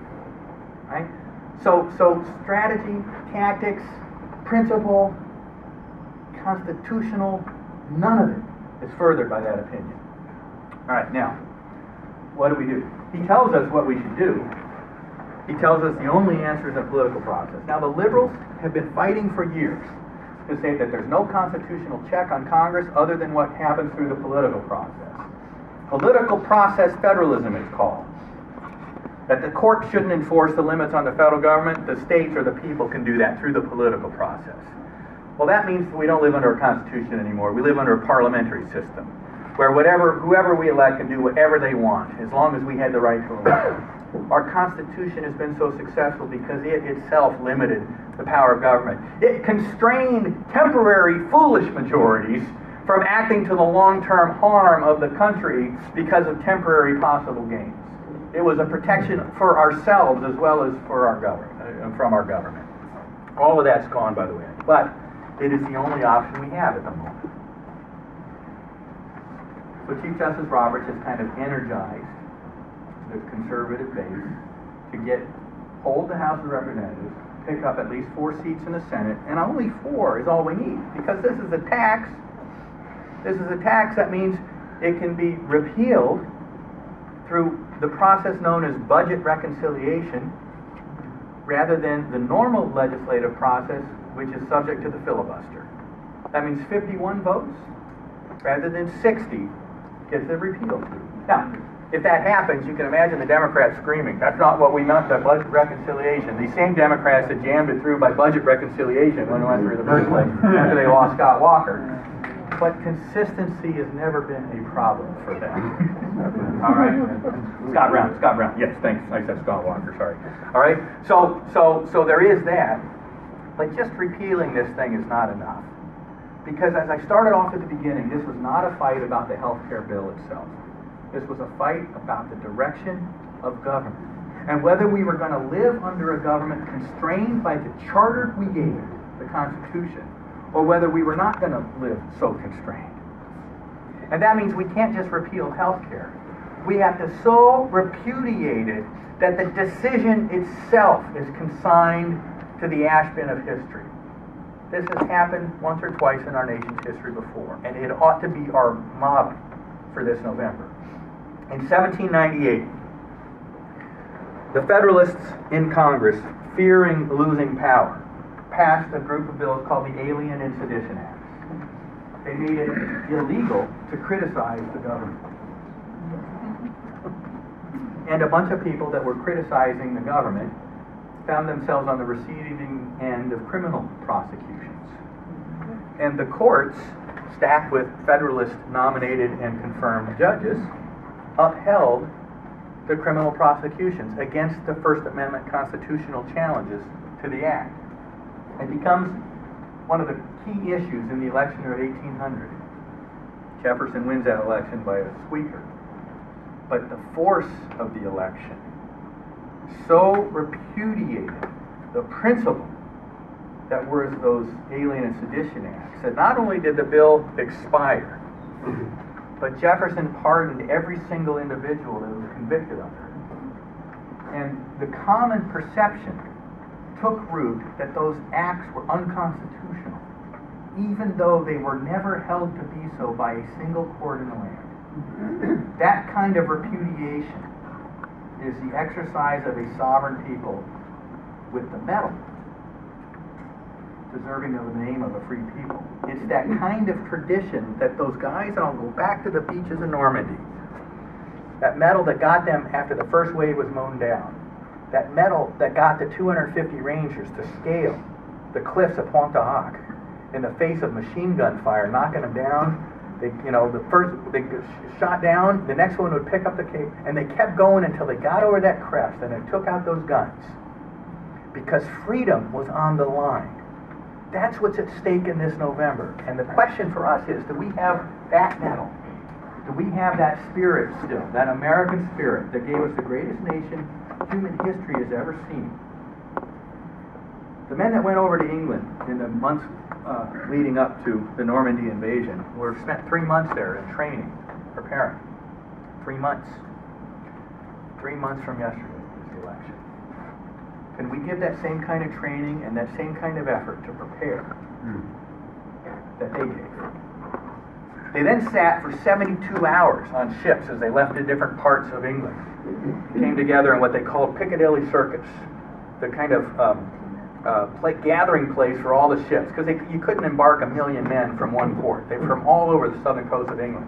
Right? So strategy, tactics, principle, constitutional, none of it is furthered by that opinion. All right, now, what do? He tells us what we should do. He tells us the only answer is a political process. Now, the liberals have been fighting for years to say that there's no constitutional check on Congress other than what happens through the political process. Political process federalism, it's called. That the court shouldn't enforce the limits on the federal government, the states or the people can do that through the political process. Well, that means that we don't live under a constitution anymore. We live under a parliamentary system, where whoever we elect can do whatever they want, as long as we had the right to elect. Our Constitution has been so successful because it itself limited the power of government. It constrained temporary foolish majorities from acting to the long-term harm of the country because of temporary possible gains. It was a protection for ourselves as well as for our government, from our government. All of that's gone, by the way. But it is the only option we have at the moment. So Chief Justice Roberts has kind of energized the conservative base to hold the House of Representatives, pick up at least 4 seats in the Senate, and only 4 is all we need, because this is a tax. This is a tax that means it can be repealed through the process known as budget reconciliation, rather than the normal legislative process, which is subject to the filibuster. That means 51 votes, rather than 60, gets it repealed. Now, if that happens, you can imagine the Democrats screaming, that's not what we meant by budget reconciliation. These same Democrats that jammed it through by budget reconciliation when it went through the first place, after they lost Scott Walker. But consistency has never been a problem for them. All right? Scott Brown. Yes, thanks. I said Scott Walker, sorry. All right? So there is that. But just repealing this thing is not enough. Because as I started off at the beginning, this was not a fight about the health care bill itself. This was a fight about the direction of government. And whether we were going to live under a government constrained by the charter we gave, the Constitution, or whether we were not going to live so constrained. And that means we can't just repeal health care. We have to so repudiate it that the decision itself is consigned to the ash bin of history. This has happened once or twice in our nation's history before, and it ought to be our model for this November. In 1798, the Federalists in Congress, fearing losing power, passed a group of bills called the Alien and Sedition Acts. They made it illegal to criticize the government. And a bunch of people that were criticizing the government found themselves on the receiving end of criminal prosecutions. And the courts, stacked with Federalist nominated and confirmed judges, upheld the criminal prosecutions against the First Amendment constitutional challenges to the act. It becomes one of the key issues in the election of 1800. Jefferson wins that election by a squeaker. But the force of the election so repudiated the principle that were those Alien and Sedition Acts that not only did the bill expire, but Jefferson pardoned every single individual that was convicted of it. And the common perception took root that those acts were unconstitutional, even though they were never held to be so by a single court in the land. That kind of repudiation is the exercise of a sovereign people with the medal, deserving of the name of a free people. It's that kind of tradition that those guys, and I'll go back to the beaches of Normandy, that medal that got them after the first wave was mown down, that medal that got the 250 Rangers to scale the cliffs of Pointe du Hoc in the face of machine gun fire, knocking them down. They, the first they shot down, the next one would pick up the cape, and they kept going until they got over that crest, and they took out those guns because freedom was on the line. That's what's at stake in this November. And the question for us is, do we have that medal? Do we have that spirit still, that American spirit that gave us the greatest nation human history has ever seen? The men that went over to England in the months leading up to the Normandy invasion spent 3 months there in training, preparing. 3 months. 3 months from yesterday is the election. Can we give that same kind of training and that same kind of effort to prepare that they gave? They then sat for 72 hours on ships as they left the different parts of England. Came together in what they called Piccadilly Circus, the kind of gathering place for all the ships, because you couldn't embark 1 million men from one port. They were from all over the southern coast of England.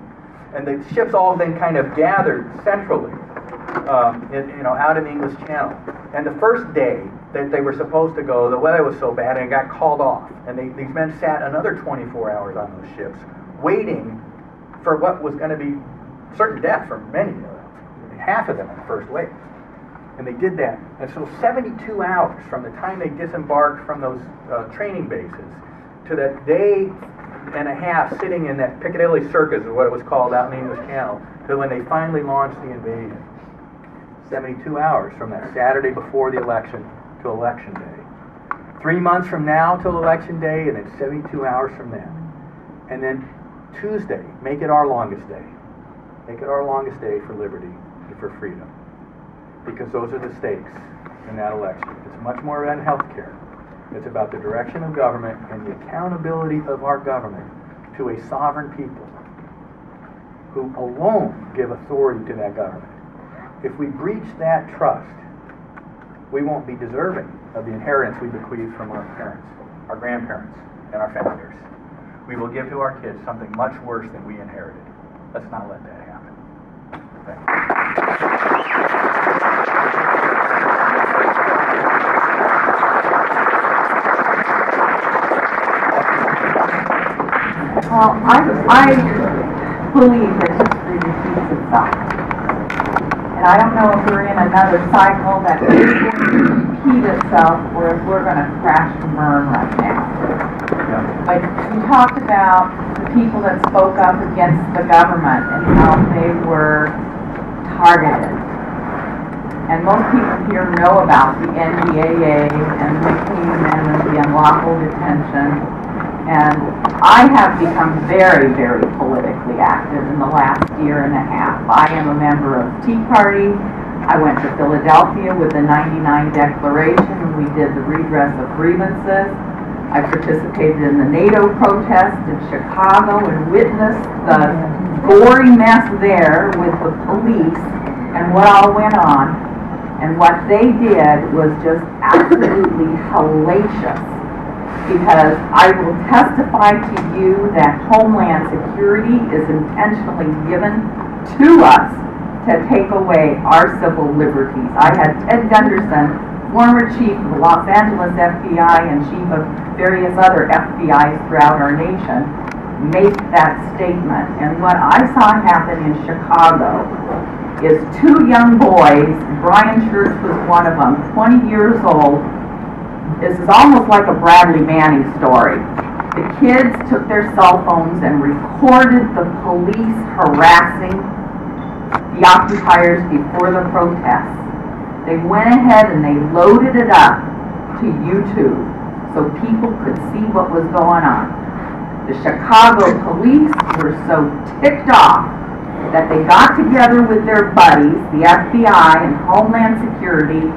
And the ships all then kind of gathered centrally, out in the English Channel. And the first day that they were supposed to go, the weather was so bad and it got called off. And these men sat another 24 hours on those ships, waiting for what was going to be certain death for many of them, half of them in the first wave. And they did that. And so 72 hours from the time they disembarked from those training bases to that day and a half sitting in that Piccadilly Circus, is what it was called out in the English Channel, to when they finally launched the invasion. 72 hours from that Saturday before the election to Election Day. 3 months from now till Election Day, and then 72 hours from then. And then Tuesday, make it our longest day. Make it our longest day for liberty and for freedom. Because those are the stakes in that election. It's much more than health care. It's about the direction of government and the accountability of our government to a sovereign people who alone give authority to that government. If we breach that trust, we won't be deserving of the inheritance we bequeathed from our parents, our grandparents, and our founders. We will give to our kids something much worse than we inherited. Let's not let that happen. Thank you. Well, I believe that history repeats itself. And I don't know if we're in another cycle that is going to repeat itself or if we're going to crash and burn right now. But you talked about the people that spoke up against the government and how they were targeted. And most people here know about the NDAA and the McCain Amendment, the unlawful detention. And I have become very, very politically active in the last year and a half. I am a member of Tea Party. I went to Philadelphia with the 99 Declaration, and we did the redress of grievances. I participated in the NATO protest in Chicago and witnessed the gory mess there with the police and what all went on. And what they did was just absolutely hellacious. Because I will testify to you that Homeland Security is intentionally given to us to take away our civil liberties. I had Ted Gunderson, former chief of the Los Angeles FBI and chief of various other FBIs throughout our nation, make that statement. And what I saw happen in Chicago is two young boys, Brian Church was one of them, 20 years old. This is almost like a Bradley Manning story. The kids took their cell phones and recorded the police harassing the occupiers before the protests. They went ahead and they loaded it up to YouTube so people could see what was going on. The Chicago police were so ticked off that they got together with their buddies, the FBI and Homeland Security,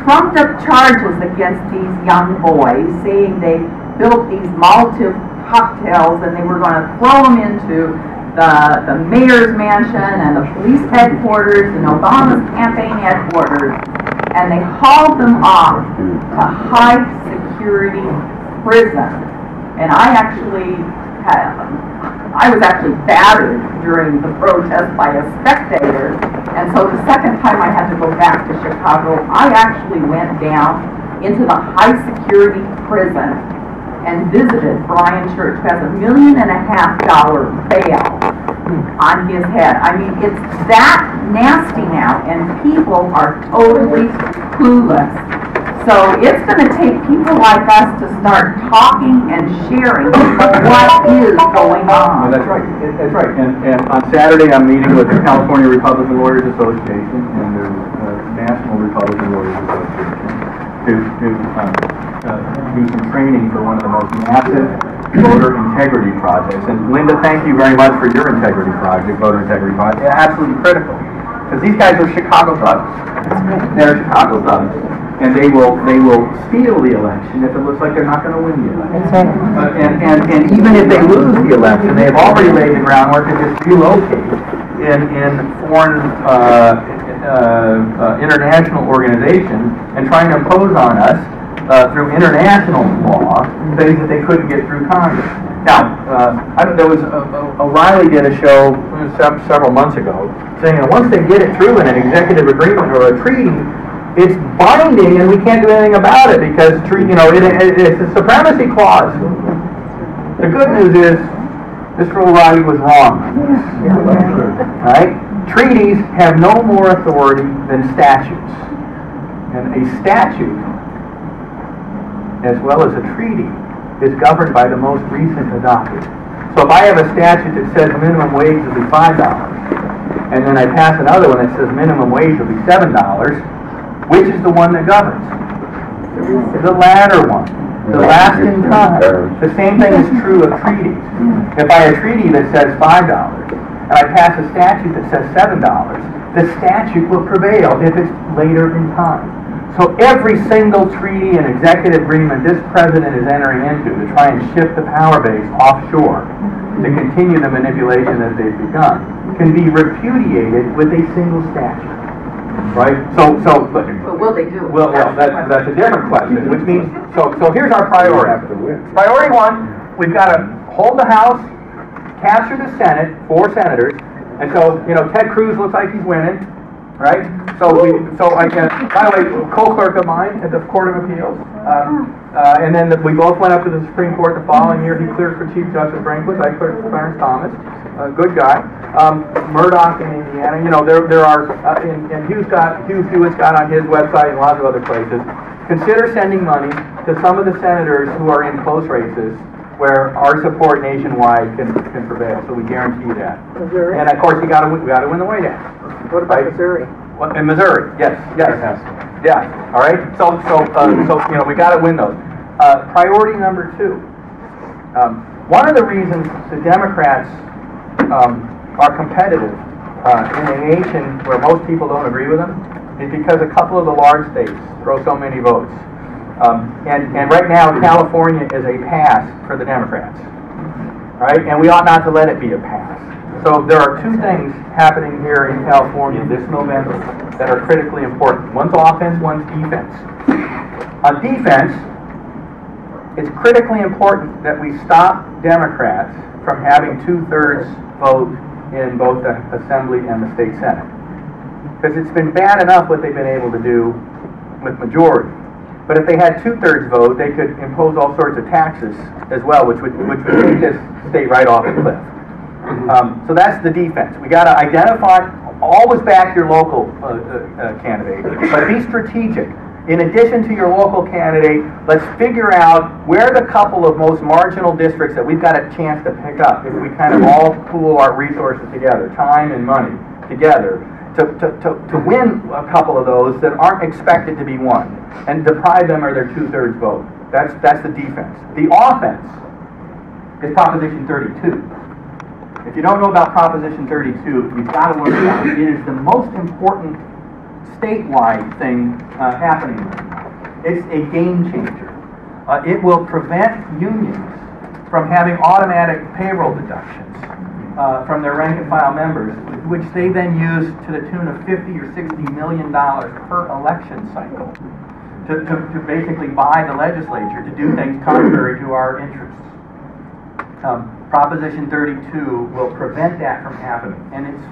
trumped up charges against these young boys, saying they built these Molotov cocktails and they were going to throw them into the mayor's mansion and the police headquarters and Obama's campaign headquarters, and they hauled them off to high security prison. And I was actually battered during the protest by a spectator, and so the second time I had to go back to Chicago, I actually went down into the high security prison and visited Brian Church, who has $1.5 million bail on his head. I mean, it's that nasty now, and people are totally clueless. So it's going to take people like us to start talking and sharing what is going on. Well, that's right. That's right. And on Saturday, I'm meeting with the California Republican Lawyers Association and the National Republican Lawyers Association to do some training for one of the most massive voter integrity projects. And Linda, thank you very much for your integrity project, voter integrity project. It's absolutely critical. Because these guys are Chicago thugs. They're Chicago thugs. And they will steal the election if it looks like they're not going to win the election. That's right. And even if they lose the election, they have already laid the groundwork to just relocate in foreign international organizations and trying to impose on us through international law things that they couldn't get through Congress. Now, there was O'Reilly did a show several months ago saying that once they get it through in an executive agreement or a treaty, it's binding and we can't do anything about it because it's a supremacy clause. The good news is Mr. O'Reilly was wrong. Right? Treaties have no more authority than statutes. And a statute, as well as a treaty, is governed by the most recent adopted. So if I have a statute that says minimum wage will be $5, and then I pass another one that says minimum wage will be $7, which is the one that governs? The latter one. The last in time. The same thing is true of treaties. If I have a treaty that says $5, and I pass a statute that says $7, the statute will prevail if it's later in time. So every single treaty and executive agreement this president is entering into to try and shift the power base offshore to continue the manipulation that they've begun can be repudiated with a single statute. Right? So But will they do it? Well, that's a different question, which means, so here's our priority. Priority one, we've got to hold the House, capture the Senate, 4 senators, and so, Ted Cruz looks like he's winning, right? By the way, co-clerk of mine at the Court of Appeals, and then we both went up to the Supreme Court the following year. He cleared for Chief Justice Rehnquist, I cleared for Clarence Thomas, good guy. Murdoch in Indiana, there are, and Hugh Hewitt's got on his website and lots of other places. Consider sending money to some of the senators who are in close races where our support nationwide can prevail. So we guarantee that. Missouri? And of course, we got to win the White House. What about Missouri? Well, in Missouri, yes. Yeah. All right. So we got to win those. Priority number 2. One of the reasons the Democrats are competitive in a nation where most people don't agree with them is because a couple of the large states throw so many votes. And right now, California is a pass for the Democrats, right? And we ought not to let it be a pass. So there are two things happening here in California this November that are critically important. One's offense, one's defense. On defense, it's critically important that we stop Democrats from having 2/3 vote in both the Assembly and the State Senate. Because it's been bad enough what they've been able to do with majority. But if they had 2/3 vote, they could impose all sorts of taxes as well, which would take this state right off the cliff. So that's the defense. We got to identify, always back your local candidate, but be strategic. In addition to your local candidate, let's figure out where the couple of most marginal districts that we've got a chance to pick up if we kind of all pool our resources together, time and money together, to win a couple of those that aren't expected to be won and deprive them of their 2/3 vote. That's the defense. The offense is Proposition 32. If you don't know about Proposition 32, you've got to learn about it. It is the most important statewide thing happening right now. It's a game changer. It will prevent unions from having automatic payroll deductions from their rank and file members, which they then use to the tune of $50 or $60 million per election cycle to basically buy the legislature to do things contrary to our interests. Proposition 32 will prevent that from happening, and it's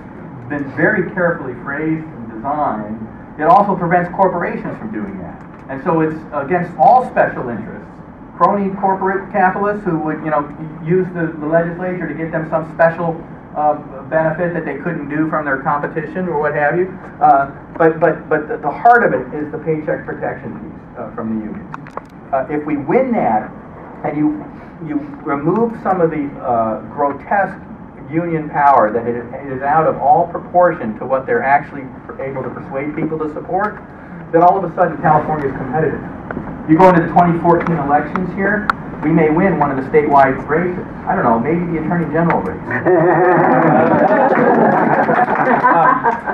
been very carefully phrased and designed. It also prevents corporations from doing that, and so it's against all special interests. Crony corporate capitalists who would, use the legislature to get them some special benefit that they couldn't do from their competition or what have you. But the heart of it is the paycheck protection piece from the unions. If we win that, and you remove some of the grotesque union power that it is out of all proportion to what they're actually able to persuade people to support, then all of a sudden California is competitive. You go into the 2014 elections here, we may win one of the statewide races. I don't know, maybe the Attorney General race.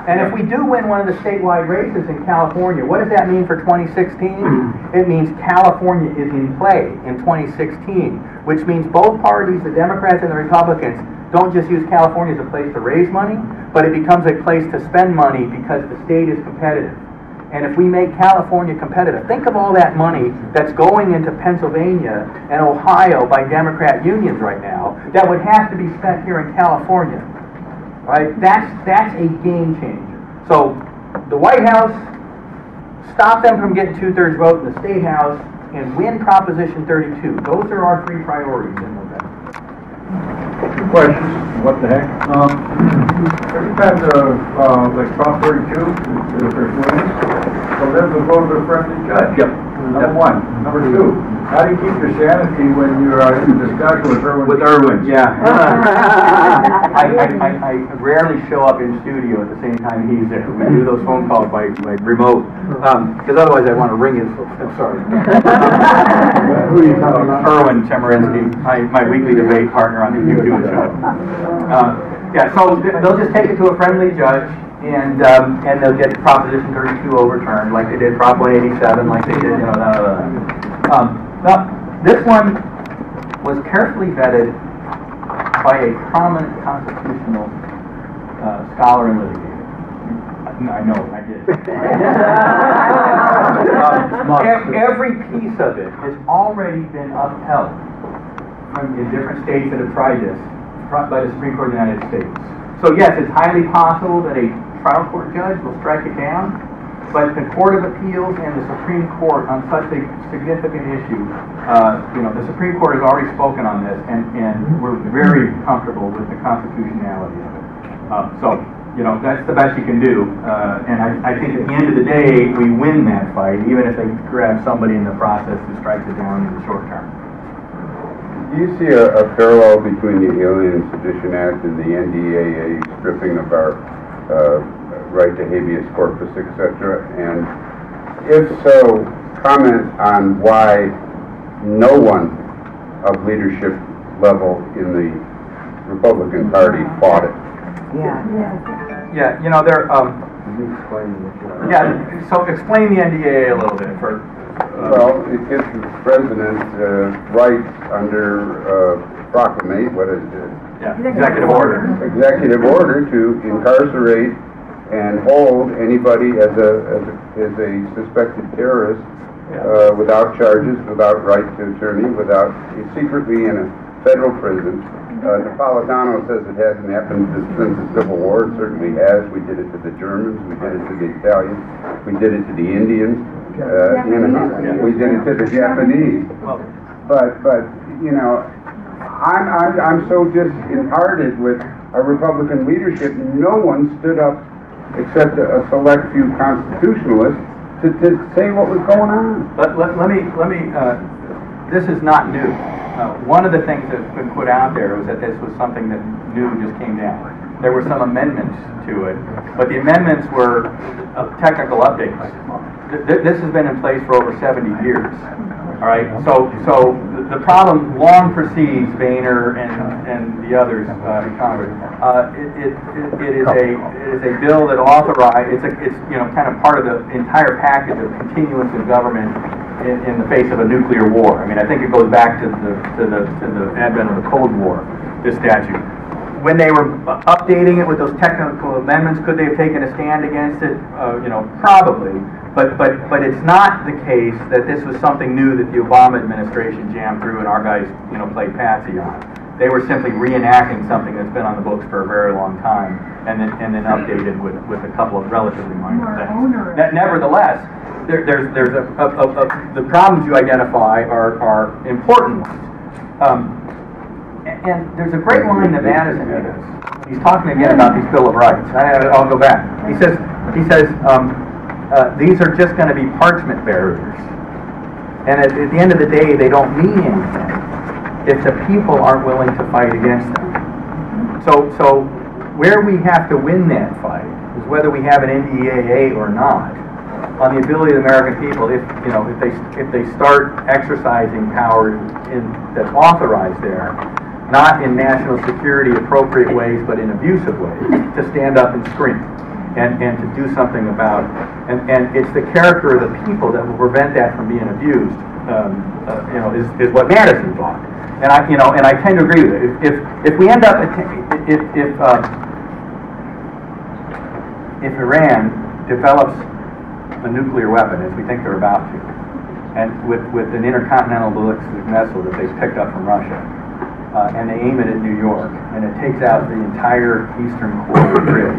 And if we do win one of the statewide races in California, what does that mean for 2016? It means California is in play in 2016, which means both parties, the Democrats and the Republicans, don't just use California as a place to raise money, but it becomes a place to spend money because the state is competitive. And if we make California competitive, think of all that money that's going into Pennsylvania and Ohio by Democrat unions right now that would have to be spent here in California, right? That's a game changer. So the White House, stop them from getting 2/3 vote in the State House, and win Proposition 32. Those are our three priorities in November. Two questions. What the heck? Every time like Prop 32 is the first wins, so there's a vote of a friendly judge. Yep. Number one. Number two, how do you keep your sanity when you're in discussion with Irwin? With Irwin, yeah. I rarely show up in studio at the same time he's there. We do those phone calls by remote, because otherwise I want to ring his. I'm sorry. Who are you talking about? Irwin Chemerinsky, my weekly debate partner on the Q2 show. Yeah, so they'll just take it to a friendly judge, and they'll get Proposition 32 overturned, like they did Prop 187, like they did, Now, this one was carefully vetted by a prominent constitutional scholar and litigator. I know, I did. Every piece of it has already been upheld in different states that have tried this by the Supreme Court of the United States. So yes, it's highly possible that a trial court judge will strike it down, but the Court of Appeals and the Supreme Court on such a significant issue, the Supreme Court has already spoken on this, and we're very comfortable with the constitutionality of it. That's the best you can do, and I think at the end of the day, we win that fight, even if they grab somebody in the process who strikes it down in the short term. Do you see a parallel between the Alien and Sedition Act and the NDAA stripping of our right to habeas corpus, etc.? And if so, comment on why no one of leadership level in the Republican Party fought it. Yeah, you know, so explain the NDAA a little bit for... Well, it gives the president rights under proclamation, what is it? Yeah, executive order. Executive order to incarcerate and hold anybody as a suspected terrorist without charges, without right to attorney, without secretly in a federal prison. Napolitano says it hasn't happened since the Civil War. It certainly has. We did it to the Germans. We did it to the Italians. We did it to the Indians. We did it to the Japanese. But you know, I'm so disheartened with our Republican leadership. No one stood up except a select few constitutionalists to say what was going on. Let me. This is not new. One of the things that's been put out there was that this was something that new just came down. There were some amendments to it, but the amendments were technical updates. This has been in place for over 70 years. All right, so the problem long precedes Boehner and the others in Congress. It is a bill that authorizes. It's you know, kind of part of the entire package of continuance of government in the face of a nuclear war. I mean, I think it goes back to the advent of the Cold War. This statute. When they were updating it with those technical amendments, could they have taken a stand against it? You know, probably. But it's not the case that this was something new that the Obama administration jammed through and our guys, you know, played patsy on. They were simply reenacting something that's been on the books for a very long time and then updated with a couple of relatively minor things. That nevertheless, there's the problems you identify are important ones. And there's a great line that Madison has. He's talking again about these Bill of Rights. I'll go back. He says these are just going to be parchment barriers, and at the end of the day, they don't mean anything if the people aren't willing to fight against them. So where we have to win that fight is whether we have an NDAA or not. On the ability of the American people, if they start exercising power that's authorized there, not in national security appropriate ways, but in abusive ways, to stand up and scream and to do something about it. And it's the character of the people that will prevent that from being abused. Is what Madison thought. And I tend to agree with it. If we end up if Iran develops a nuclear weapon, as we think they're about to, and with an intercontinental ballistic missile that they've picked up from Russia, and they aim it at New York, and it takes out the entire eastern core grid.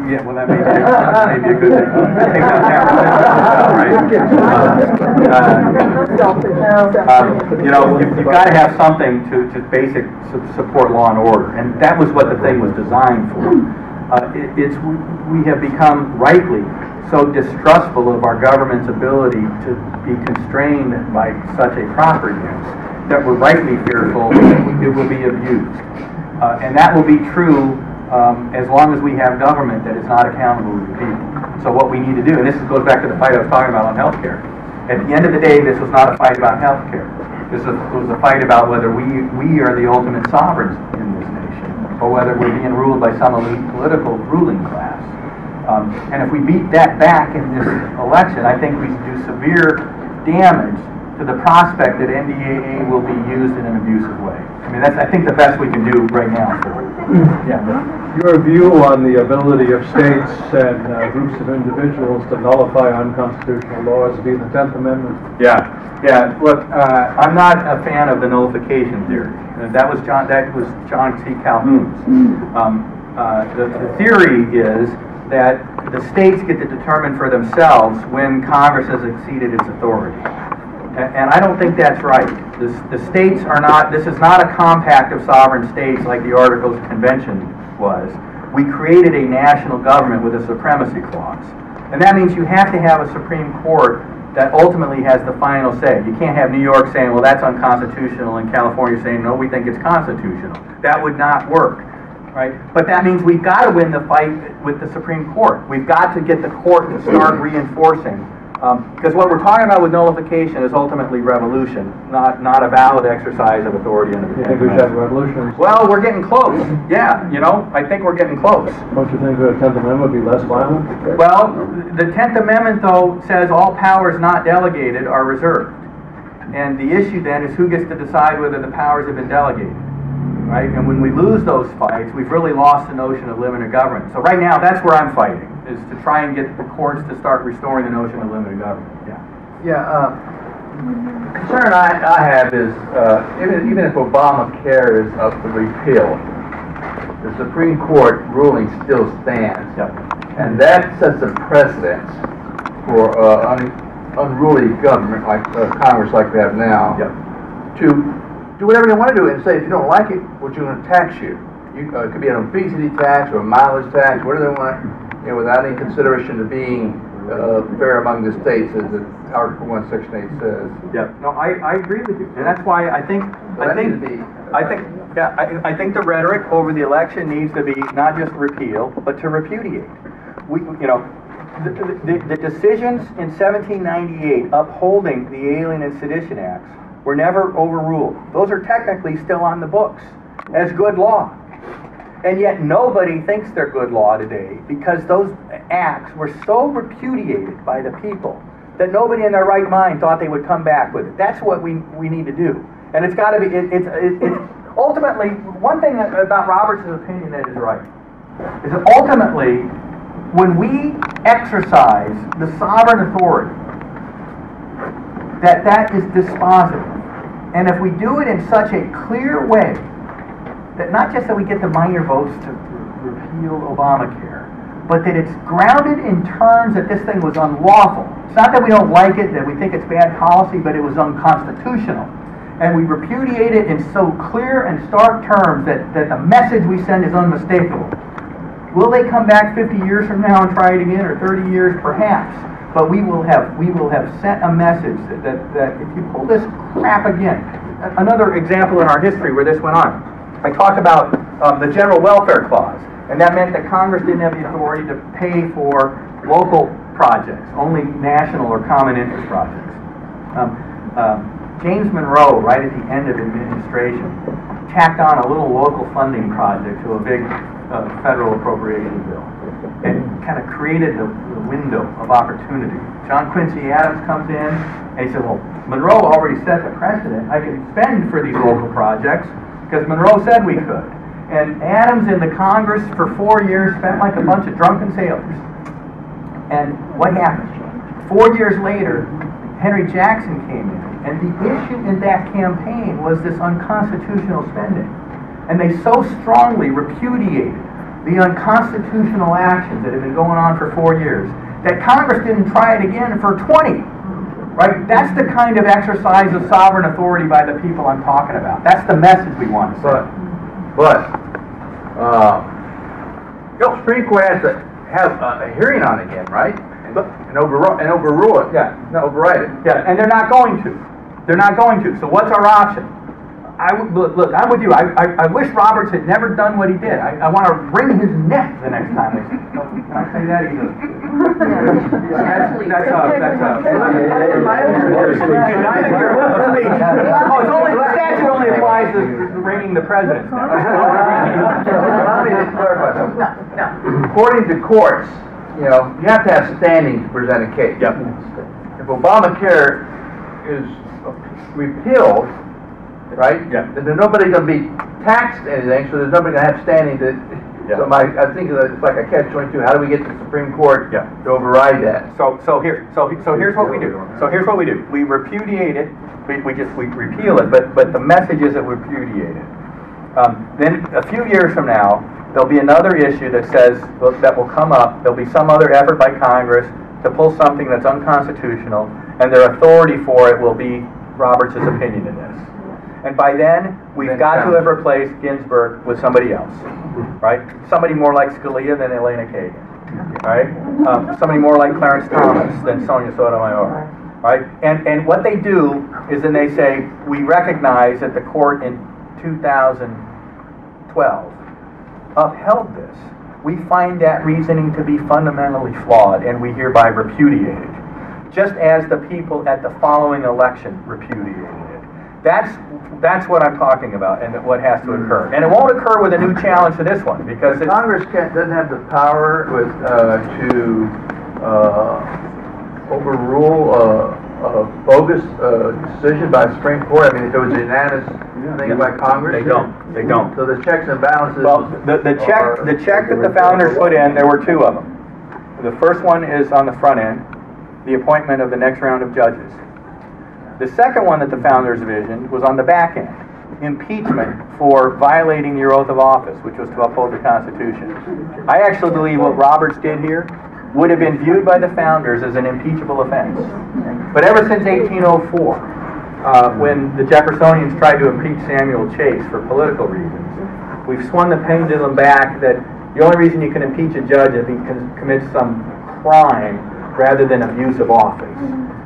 Yeah, well, that may be a good thing. It takes out San Francisco, right? You've got to have something to basic support law and order, and that was what the thing was designed for. We have become rightly so distrustful of our government's ability to be constrained by such a property use that we're rightly fearful it will be abused. And that will be true as long as we have government that is not accountable to the people. So what we need to do, and this goes back to the fight I was talking about on health care. At the end of the day, this was not a fight about health care. This was a fight about whether we are the ultimate sovereigns in this nation, or whether we're being ruled by some elite political ruling class. And if we beat that back in this election, I think we do severe damage to the prospect that NDAA will be used in an abusive way. I mean, that's, I think, the best we can do right now for it. Yeah. Your view on the ability of states and groups of individuals to nullify unconstitutional laws via the 10th Amendment? Yeah. Look, I'm not a fan of the nullification theory. That was John C. Calhoun's. The theory is that the states get to determine for themselves when Congress has exceeded its authority. And I don't think that's right. The states are not, this is not a compact of sovereign states like the Articles of Convention was. We created a national government with a supremacy clause. And that means you have to have a Supreme Court that ultimately has the final say. You can't have New York saying, well, that's unconstitutional, and California saying, no, we think it's constitutional. That would not work. Right? But that means we've got to win the fight with the Supreme Court. We've got to get the court to start reinforcing Because what we're talking about with nullification is ultimately revolution, not a valid exercise of authority under the You Tenth think we should have Amendment. revolutionaries? Well, we're getting close. Yeah, you know, I think we're getting close. Don't you think the 10th Amendment would be less violent? Well, the 10th Amendment, though, says all powers not delegated are reserved. And the issue then is who gets to decide whether the powers have been delegated, right? And when we lose those fights, we've really lost the notion of limited government. So right now, that's where I'm fighting, is to try and get the courts to start restoring the notion of limited government. Yeah. Yeah, concern I have is, even if Obamacare is up for repeal, the Supreme Court ruling still stands. Yep. And that sets a precedent for unruly government like Congress like we have now, Yep. to do whatever they want to do and say, if you don't like it, we're going to tax you. It could be an obesity tax or a mileage tax, whatever they want, without any consideration of being fair among the states, as Article 1, Section 8 says. Yeah. No, I agree with you, and that's why I think the rhetoric over the election needs to be not just repeal, but to repudiate. The decisions in 1798 upholding the Alien and Sedition Acts were never overruled. Those are technically still on the books as good law. And yet nobody thinks they're good law today because those acts were so repudiated by the people that nobody in their right mind thought they would come back with it. That's what we need to do. And it's got to be, it's ultimately, one thing about Roberts' opinion that is right, is that ultimately, when we exercise the sovereign authority, that is dispositive. And if we do it in such a clear way, that not just that we get the minor votes to repeal Obamacare, but that it's grounded in terms that this thing was unlawful. It's not that we don't like it, that we think it's bad policy, but it was unconstitutional. And we repudiate it in so clear and stark terms that the message we send is unmistakable. Will they come back 50 years from now and try it again, or 30 years? Perhaps. But we will have sent a message that if you pull this crap again, another example in our history where this went on. I talked about the General Welfare Clause, and that meant that Congress didn't have the authority to pay for local projects, only national or common interest projects. James Monroe, right at the end of administration, tacked on a little local funding project to a big federal appropriation bill, and kind of created the window of opportunity. John Quincy Adams comes in, and he said, well, Monroe already set the precedent. I can spend for these local projects, because Monroe said we could. And Adams in the Congress for 4 years spent like a bunch of drunken sailors. And what happened? 4 years later, Henry Jackson came in, and the issue in that campaign was this unconstitutional spending. And they so strongly repudiated the unconstitutional actions that had been going on for 4 years that Congress didn't try it again for 20. Right? That's the kind of exercise of sovereign authority by the people I'm talking about. That's the message we want to send. But the Supreme Court has to have a hearing on it again, right? And overrule it. Yeah. No. Override it. Yeah, and they're not going to. They're not going to. So what's our option? Look, I'm with you. I wish Roberts had never done what he did. I want to wring his neck the next time. Can I say that? The statute only applies to wringing the president's neck. Let me just clarify something. According to courts, you have to have standing to present a case. Yep. If Obamacare is repealed, right? Yeah. Then there's nobody going to be taxed anything, so there's nobody going to have standing to. Yeah. So I think it's like a catch-22. How do we get to the Supreme Court to override that? So here's what we do. So here's what we do. We repudiate it. We repeal it, but the message is that we repudiate it. Then a few years from now, there'll be another issue that says that will come up. There'll be some other effort by Congress to pull something that's unconstitutional, and their authority for it will be Roberts' opinion in this. And by then, we've got to have replaced Ginsburg with somebody else, right? Somebody more like Scalia than Elena Kagan, right? Somebody more like Clarence Thomas than Sonia Sotomayor, right? And what they do is then they say, we recognize that the court in 2012 upheld this. We find that reasoning to be fundamentally flawed, and we hereby repudiate it. just as the people at the following election repudiated it. That's what I'm talking about, and what has to occur. And it won't occur with a new challenge to this one, because it's... Congress doesn't have the power to overrule a bogus decision by the Supreme Court. I mean, if there was a unanimous thing by Congress. They don't. So the checks and balances. Well, the check that the founders put in, there were two of them. The first one is on the front end, the appointment of the next round of judges. The second one that the founders envisioned was on the back end, impeachment for violating your oath of office, which was to uphold the Constitution. I actually believe what Roberts did here would have been viewed by the founders as an impeachable offense. But ever since 1804, when the Jeffersonians tried to impeach Samuel Chase for political reasons, we've swung the pendulum back that the only reason you can impeach a judge is if he commits some crime rather than abuse of office.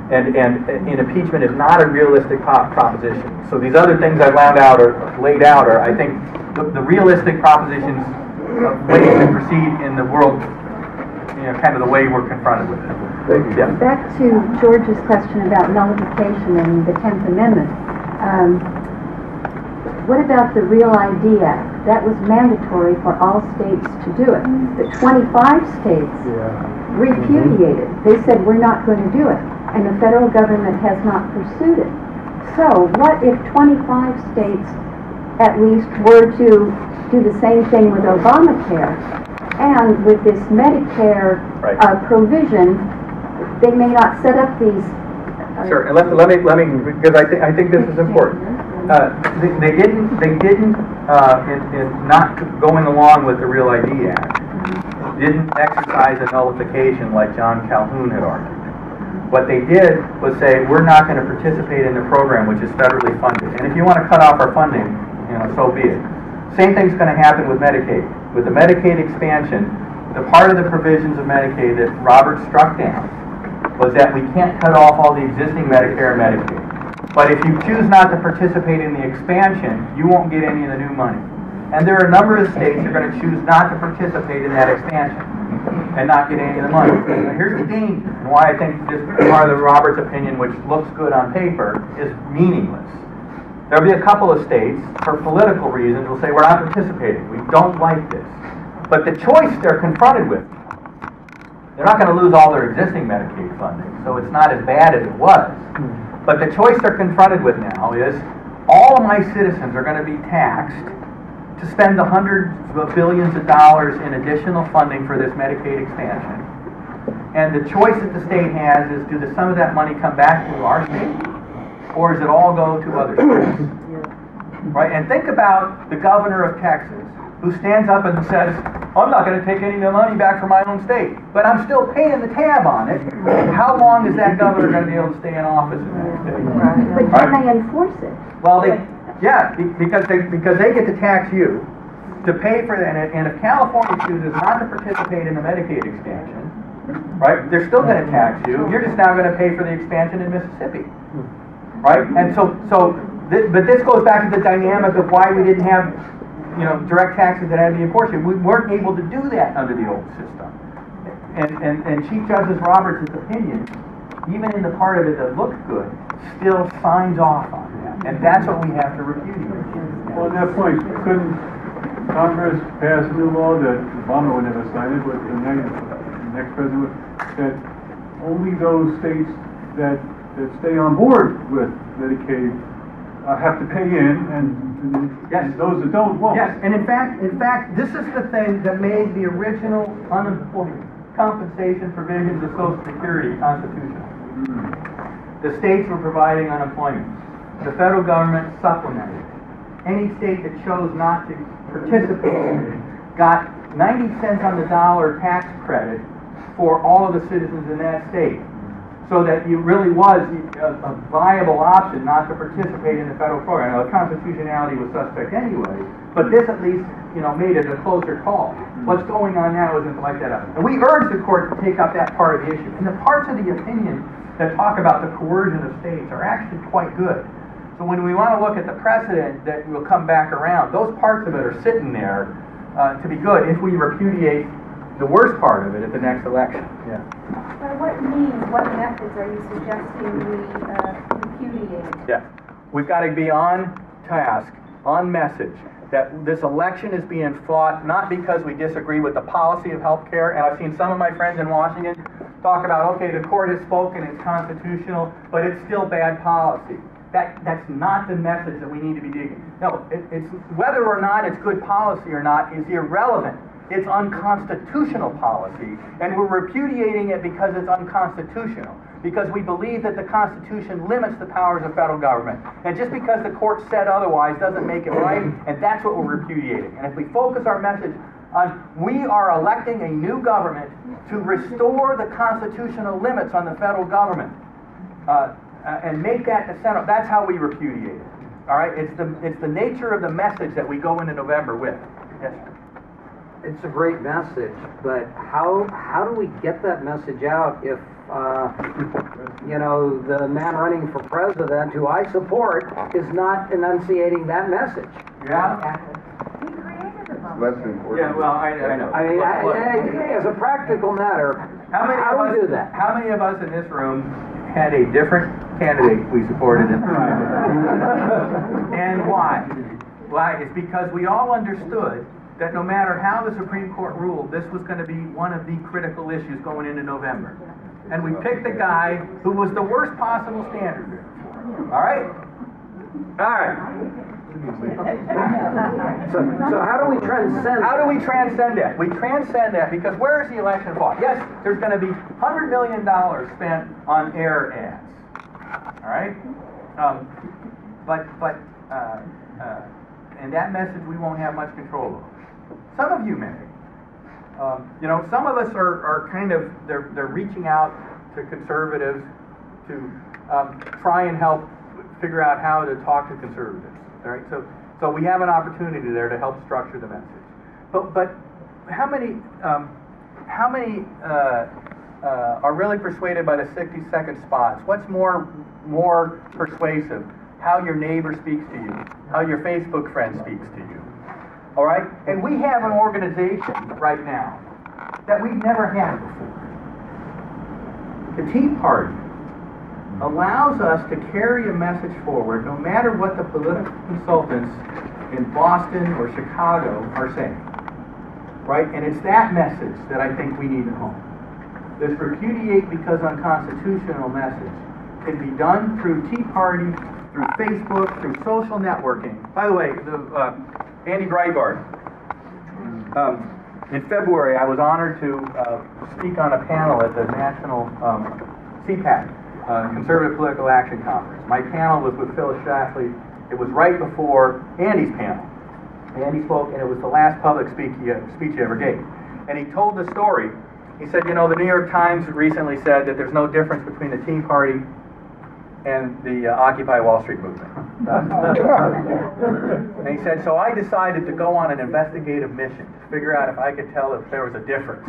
And impeachment is not a realistic proposition. So these other things I've laid out are, I think, the realistic propositions of ways to proceed in the world, kind of the way we're confronted with it. Yeah. Back to George's question about nullification and the 10th Amendment. What about the Real ID Act? That was mandatory for all states to do it. The 25 states repudiated. They said, we're not going to do it. And the federal government has not pursued it. So what if 25 states at least were to do the same thing with Obamacare, and with this Medicare provision, they may not set up these... Sure, and let me, because I think this is important. They didn't in not going along with the Real ID Act, didn't exercise a nullification like John Calhoun had argued. What they did was say, we're not going to participate in the program, which is federally funded. And if you want to cut off our funding, so be it. Same thing's going to happen with Medicaid. With the Medicaid expansion, the part of the provisions of Medicaid that Robert struck down was that we can't cut off all the existing Medicare and Medicaid. But if you choose not to participate in the expansion, you won't get any of the new money. And there are a number of states that are going to choose not to participate in that expansion and not get any of the money. Now, here's the danger, and why I think this part of the Roberts opinion, which looks good on paper, is meaningless. There'll be a couple of states, for political reasons, will say, we're not participating. We don't like this. But the choice they're confronted with, they're not going to lose all their existing Medicaid funding, so it's not as bad as it was. But the choice they're confronted with now is, all of my citizens are going to be taxed to spend the hundreds of billions of dollars in additional funding for this Medicaid expansion. And the choice that the state has is, do some of that money come back to our state, or does it all go to other states? Right? And think about the governor of Texas, who stands up and says, I'm not going to take any of the money back from my own state, but I'm still paying the tab on it. How long is that governor going to be able to stay in office in that state? But can they enforce it? Well, because they get to tax you to pay for that. And if California chooses not to participate in the Medicaid expansion, right, they're still going to tax you. You're just now going to pay for the expansion in Mississippi, right? And but this goes back to the dynamic of why we didn't have, direct taxes that had to be enforced. We weren't able to do that under the old system. And Chief Justice Roberts' opinion, even in the part of it that looked good, still signs off on that. And that's what we have to repudiate. Well, at that point, couldn't Congress pass a new law that Obama would never sign it, but the next president, that only those states that stay on board with Medicaid have to pay in, and those that don't won't. Yes, and in fact, this is the thing that made the original unemployment compensation provisions of Social Security constitutional. The states were providing unemployment. The federal government supplemented. Any state that chose not to participate got 90 cents on the dollar tax credit for all of the citizens in that state. So that it really was a viable option not to participate in the federal program. Now, the constitutionality was suspect anyway, but this at least, made it a closer call. What's going on now isn't like that. And we urge the court to take up that part of the issue. And the parts of the opinion that talk about the coercion of states are actually quite good. So when we want to look at the precedent that will come back around, those parts of it are sitting there to be good if we repudiate the worst part of it at the next election. Yeah. What methods are you suggesting we repudiate? Yeah. We've got to be on task, on message, that this election is being fought not because we disagree with the policy of health care, and I've seen some of my friends in Washington talk about, okay, the court has spoken, it's constitutional, but it's still bad policy. That's not the message that we need to be digging. No, it's whether or not it's good policy or not is irrelevant. It's unconstitutional policy, and we're repudiating it because it's unconstitutional, because we believe that the Constitution limits the powers of federal government. And just because the court said otherwise doesn't make it right, and that's what we're repudiating. And if we focus our message on we are electing a new government to restore the constitutional limits on the federal government, and make that the center, that's how we repudiate it. All right? It's the nature of the message that we go into November with. Yes, sir. It's a great message, but how do we get that message out if the man running for president, who I support, is not enunciating that message? Yeah. Less important. Yeah. Well, I know. I mean, as a practical matter, how do we do that? How many of us in this room had a different candidate we supported in the primary? And why? Why? It's because we all understood that no matter how the Supreme Court ruled, this was going to be one of the critical issues going into November. And we picked the guy who was the worst possible standard. All right? All right. So how do we transcend? How do we transcend that? We transcend that because where is the election fought? Yes, there's going to be $100 million spent on air ads. All right? And that message we won't have much control over. Some of you may. Some of us are kind of, they're reaching out to conservatives to try and help figure out how to talk to conservatives. All right, so we have an opportunity there to help structure the message. But how many are really persuaded by the 60-second spots? What's more persuasive? How your neighbor speaks to you, how your Facebook friend speaks to you. All right, and we have an organization right now that we've never had before. The Tea Party allows us to carry a message forward no matter what the political consultants in Boston or Chicago are saying. Right? And it's that message that I think we need at home. This repudiate because unconstitutional message can be done through Tea Party, through Facebook, through social networking. By the way, Andy Breitbart. In February, I was honored to speak on a panel at the National CPAC, Conservative Political Action Conference. My panel was with Phyllis Schlafly. It was right before Andy's panel. Andy spoke, and it was the last public speech he ever gave. And he told the story. He said, the New York Times recently said that there's no difference between the Tea Party and the Occupy Wall Street movement. And he said, so I decided to go on an investigative mission to figure out if I could tell if there was a difference.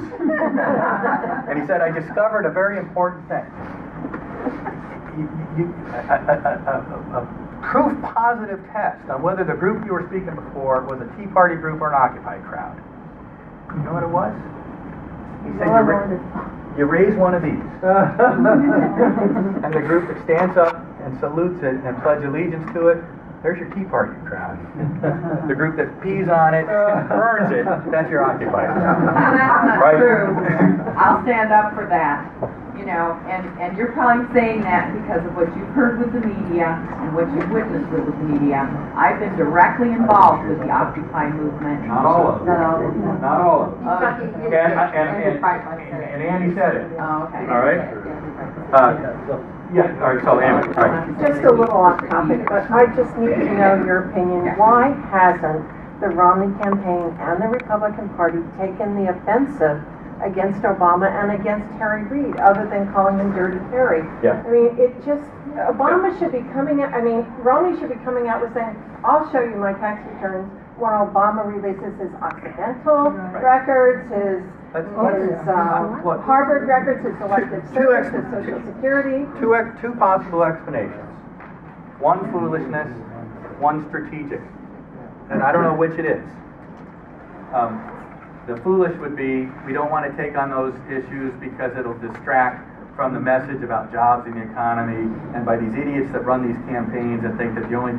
And he said, I discovered a very important thing. A proof positive test on whether the group you were speaking before was a Tea Party group or an Occupy crowd. You know what it was? He said, you raise one of these. And the group that stands up and salutes it and pledges allegiance to it, there's your Tea Party crowd. The group that pees on it, burns it, that's your Occupy crowd. That's not Right? true. I'll stand up for that. And you're probably saying that because of what you've heard with the media and what you've witnessed with the media. I've been directly involved with the Occupy movement. Not all of them. No. Not all of them. And Andy said it. Oh, okay. All right? Yeah, all right, so Andy, all right. Just a little off topic, but I just need to know your opinion. Why hasn't the Romney campaign and the Republican Party taken the offensive against Obama and against Harry Reid, other than calling him Dirty Harry? Yeah. I mean, Obama should be coming out, Romney should be coming out with saying, I'll show you my tax returns when Obama releases his Occidental records, his Harvard records, his elective service, his Social Security. Two possible explanations. One foolishness, one strategic. And I don't know which it is. The foolish would be, we don't want to take on those issues because it'll distract from the message about jobs and the economy, and by these idiots that run these campaigns and think that the only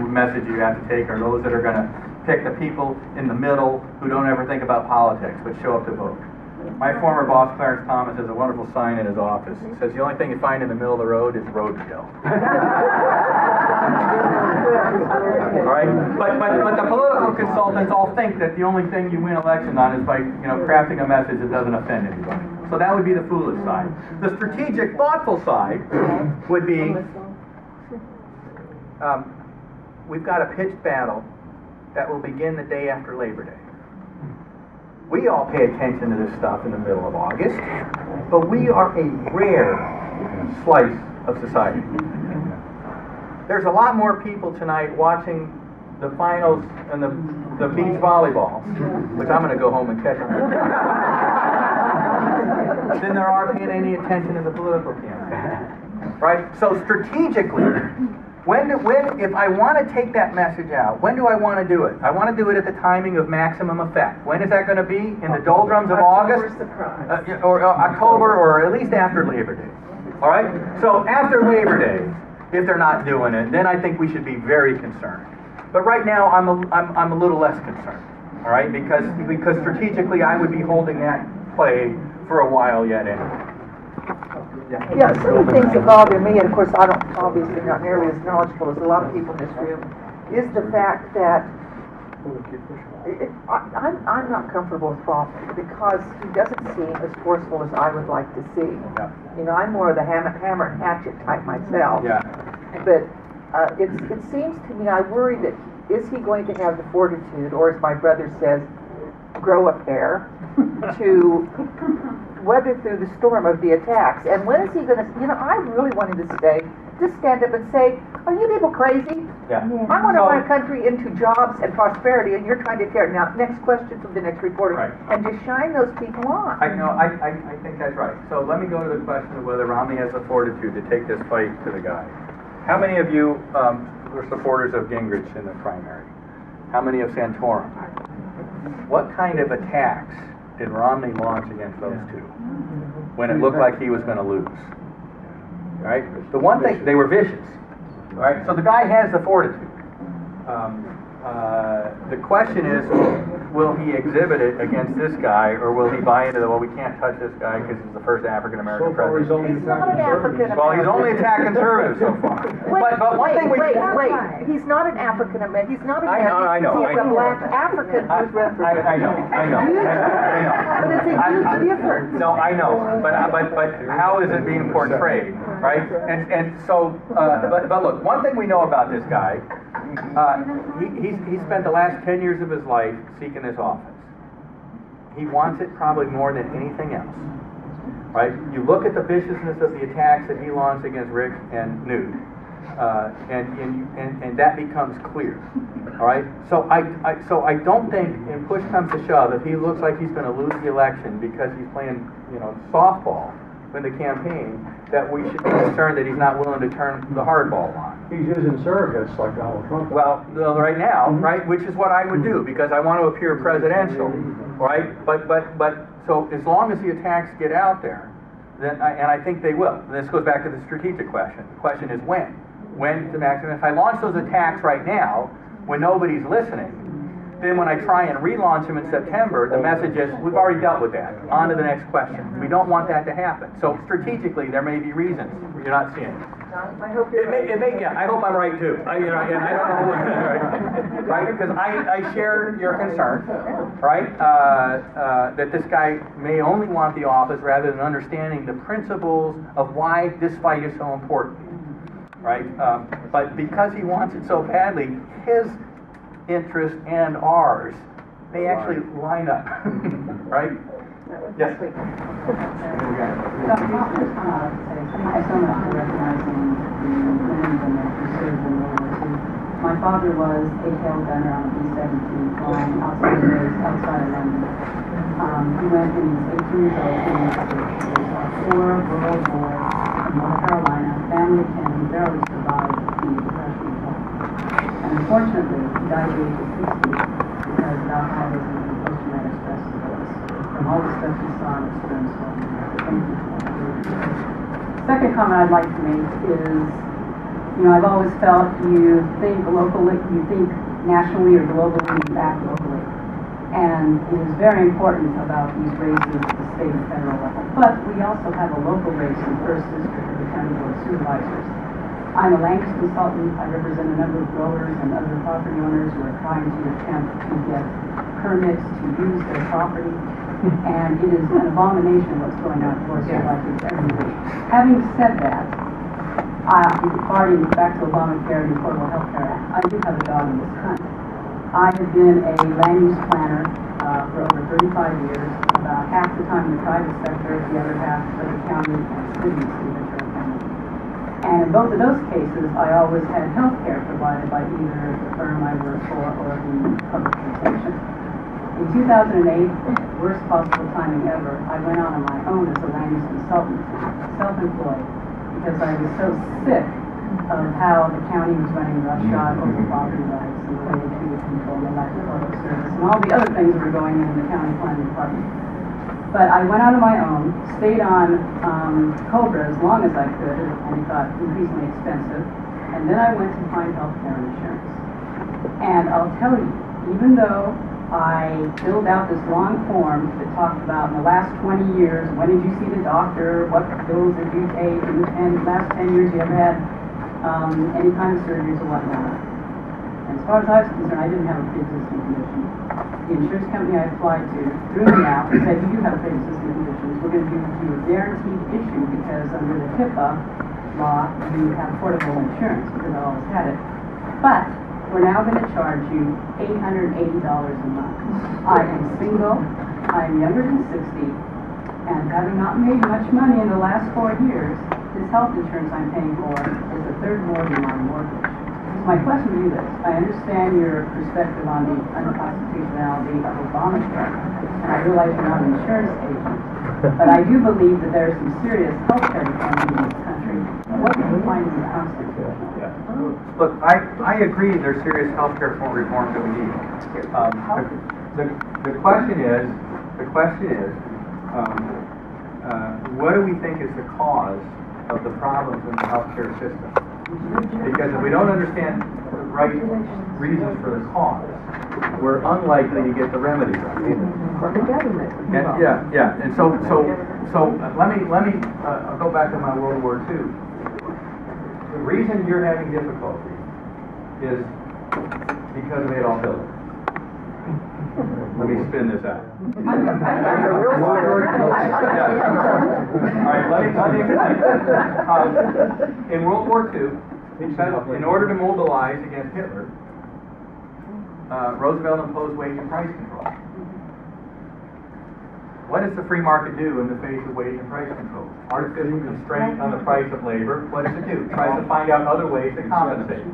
message you have to take are those that are going to pick the people in the middle who don't ever think about politics but show up to vote. My former boss, Clarence Thomas, has a wonderful sign in his office. It says, the only thing you find in the middle of the road is roadkill. All right? But the political consultants all think that the only thing you win elections on is by, crafting a message that doesn't offend anybody. So that would be the foolish side. The strategic, thoughtful side would be, we've got a pitched battle that will begin the day after Labor Day. We all pay attention to this stuff in the middle of August, but we are a rare slice of society. There's a lot more people tonight watching the finals and the beach volleyball, which I'm going to go home and catch them, than there are paying any attention to the political campaign. Right? So strategically, if I want to take that message out, when do I want to do it? I want to do it at the timing of maximum effect. When is that going to be? In the doldrums of August? Or October, or at least after Labor Day. All right? So after Labor Day, if they're not doing it, then I think we should be very concerned. But right now, I'm a little less concerned. All right? Because strategically, I would be holding that play for a while yet anyway. Yeah, some of the things that bother me, and of course I don't, obviously not nearly as knowledgeable as a lot of people in this room, is the fact that I'm not comfortable with Frost because he doesn't seem as forceful as I would like to see. Yeah. I'm more of the hammer and hatchet type myself. Yeah. But it seems to me, I worry that is he going to have the fortitude, or as my brother says, grow a pair, to weather through the storm of the attacks. And when is he going to, I really wanted to just stand up and say, are you people crazy? Yeah. I want to run a country into jobs and prosperity, and you're trying to tear it. Now, next question from the next reporter. Right. And just shine those people on. I think that's right. So let me go to the question of whether Romney has the fortitude to take this fight to the guy. How many of you were supporters of Gingrich in the primary? How many of Santorum? What kind of attacks did Romney launch against those two when it looked like he was going to lose? Right? The one thing, they were vicious. Right? So the guy has the fortitude. The question is, will he exhibit it against this guy, or will he buy into we can't touch this guy because he's the first African-American president? He's not an African-American. Well, he's only attacked conservatives so far. But one thing wait. He's not an African-American. He's not an I know. He's a black African who's represented. I know. But it's a huge difference. No, I know. But how is it being portrayed, right? And so, but look, one thing we know about this guy, he spent the last 10 years of his life seeking this office. He wants it probably more than anything else, right? You look at the viciousness of the attacks that he launched against Rick and Newt, and that becomes clear, all right? So I don't think, in push comes to shove, if he looks like he's going to lose the election because he's playing, softball in the campaign, that we should be concerned that he's not willing to turn the hardball on. He's using surrogates like Donald Trump. Well, right now, right, which is what I would do, because I want to appear presidential, right? But so as long as the attacks get out there, then and I think they will. And this goes back to the strategic question. The question is when. When the maximum? If I launch those attacks right now, when nobody's listening, then when I try and relaunch them in September, the message is, we've already dealt with that. On to the next question. We don't want that to happen. So strategically, there may be reasons you're not seeing it. I hope you're right. I hope I'm right too. I don't know, right? Because I share your concern, right? That this guy may only want the office rather than understanding the principles of why this fight is so important, right? But because he wants it so badly, his interest and ours may actually line up, right? Yes. Thank you so much for recognizing the women that served in World War II. My father was a tail gunner on the B-17 flying outside of London. He went when he was 18 years old. He was 4 rural boy in North Carolina, family of 10. He barely survived the Depression. And unfortunately, he died at the age of 60 because of alcoholism and post-traumatic stress from all the stuff you saw in Eastman. So thank you. Second comment I'd like to make is, you know, I've always felt you think locally, you think nationally or globally, you act locally. And it is very important about these races at the state and federal level. But we also have a local race in the First District of the County Board of Supervisors. I'm a land use consultant. I represent a number of growers and other property owners who are trying to attempt to get permits to use their property. And it is an abomination what's going on, of course, like it's everywhere. Having said that, regarding back to Obamacare and the Affordable Health Care Act, I do have a dog in this hunt. I have been a land use planner for over 35 years, about half the time in the private sector, the other half for the county and cities in Ventura County. And in both of those cases, I always had health care provided by either the firm I work for or the public organization. In 2008, worst possible timing ever, I went out on my own as a land use consultant, self-employed, because I was so sick of how the county was running roughshod over property rights and the way they treated people and the lack of public service and all the other things that were going in the county planning department. But I went out on my own, stayed on COBRA as long as I could, and it got increasingly expensive. And then I went to find health care insurance. And I'll tell you, even though I filled out this long form that talked about in the last 20 years, when did you see the doctor, what pills did you take, in the last 10 years you ever had any kind of surgeries or whatnot. And as far as I was concerned, I didn't have a pre-existing condition. The insurance company I applied to threw me out and said, you do have pre-existing conditions. We're going to give you a guaranteed issue because under the HIPAA law, you have affordable insurance because I always had it. But we're now going to charge you $880 a month. I am single, I am younger than 60, and having not made much money in the last 4 years, this health insurance I'm paying for is a third more than my mortgage. So my question to you is, I understand your perspective on the unconstitutionality of Obamacare, and I realize you're not an insurance agent, but I do believe that there is some serious health care reform in this country. What do you find is unconstitutional? Look, I agree there's serious health care reform that we need. The question is, what do we think is the cause of the problems in the healthcare system? Because if we don't understand the right reasons for the cause, we're unlikely to get the remedy right. And so let me I'll go back to my World War II. The reason you're having difficulty is because of Adolf Hitler. Let me spin this out. All right, let me explain. In World War II, in order to mobilize against Hitler, Roosevelt imposed wage and price control. What does the free market do in the face of wage and price control? Artificial constraint on the price of labor. What does it do? It tries to find out other ways to compensate.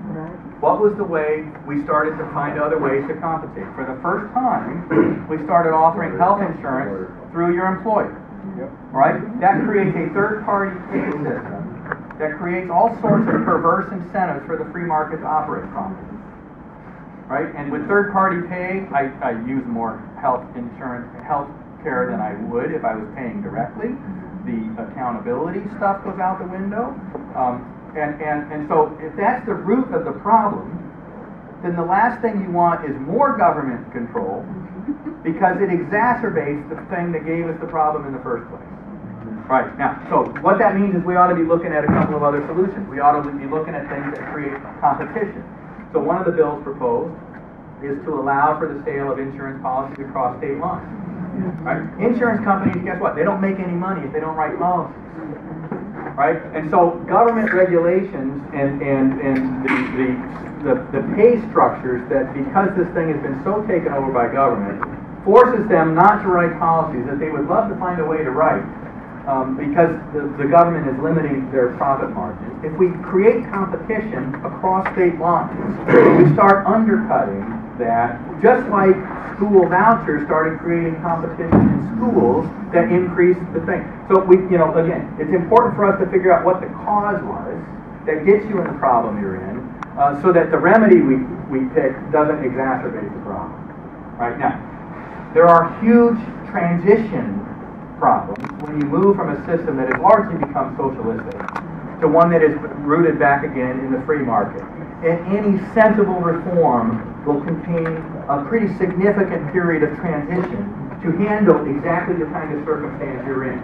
What was the way we started to find other ways to compensate? For the first time, we started offering health insurance through your employer. Right? That creates a third-party pay system that creates all sorts of perverse incentives for the free market to operate properly. Right? And with third-party pay, I use more health care than I would if I was paying directly. The accountability stuff goes out the window. And so if that's the root of the problem, then the last thing you want is more government control because it exacerbates the thing that gave us the problem in the first place. Right, now, so what that means is we ought to be looking at a couple of other solutions. We ought to be looking at things that create competition. So one of the bills proposed is to allow for the sale of insurance policies across state lines. Right? Insurance companies, guess what? They don't make any money if they don't write policies. Right? And so government regulations and the pay structures that, because this thing has been so taken over by government, forces them not to write policies that they would love to find a way to write because the government is limiting their profit margins. If we create competition across state lines, we start undercutting that, just like school vouchers started creating competition in schools that increased the thing. So again, it's important for us to figure out what the cause was that gets you in the problem you're in, so that the remedy we pick doesn't exacerbate the problem. Right now, There are huge transition problems when you move from a system that has largely become socialistic to one that is rooted back again in the free market. And any sensible reform will contain a pretty significant period of transition to handle exactly the kind of circumstance you're in.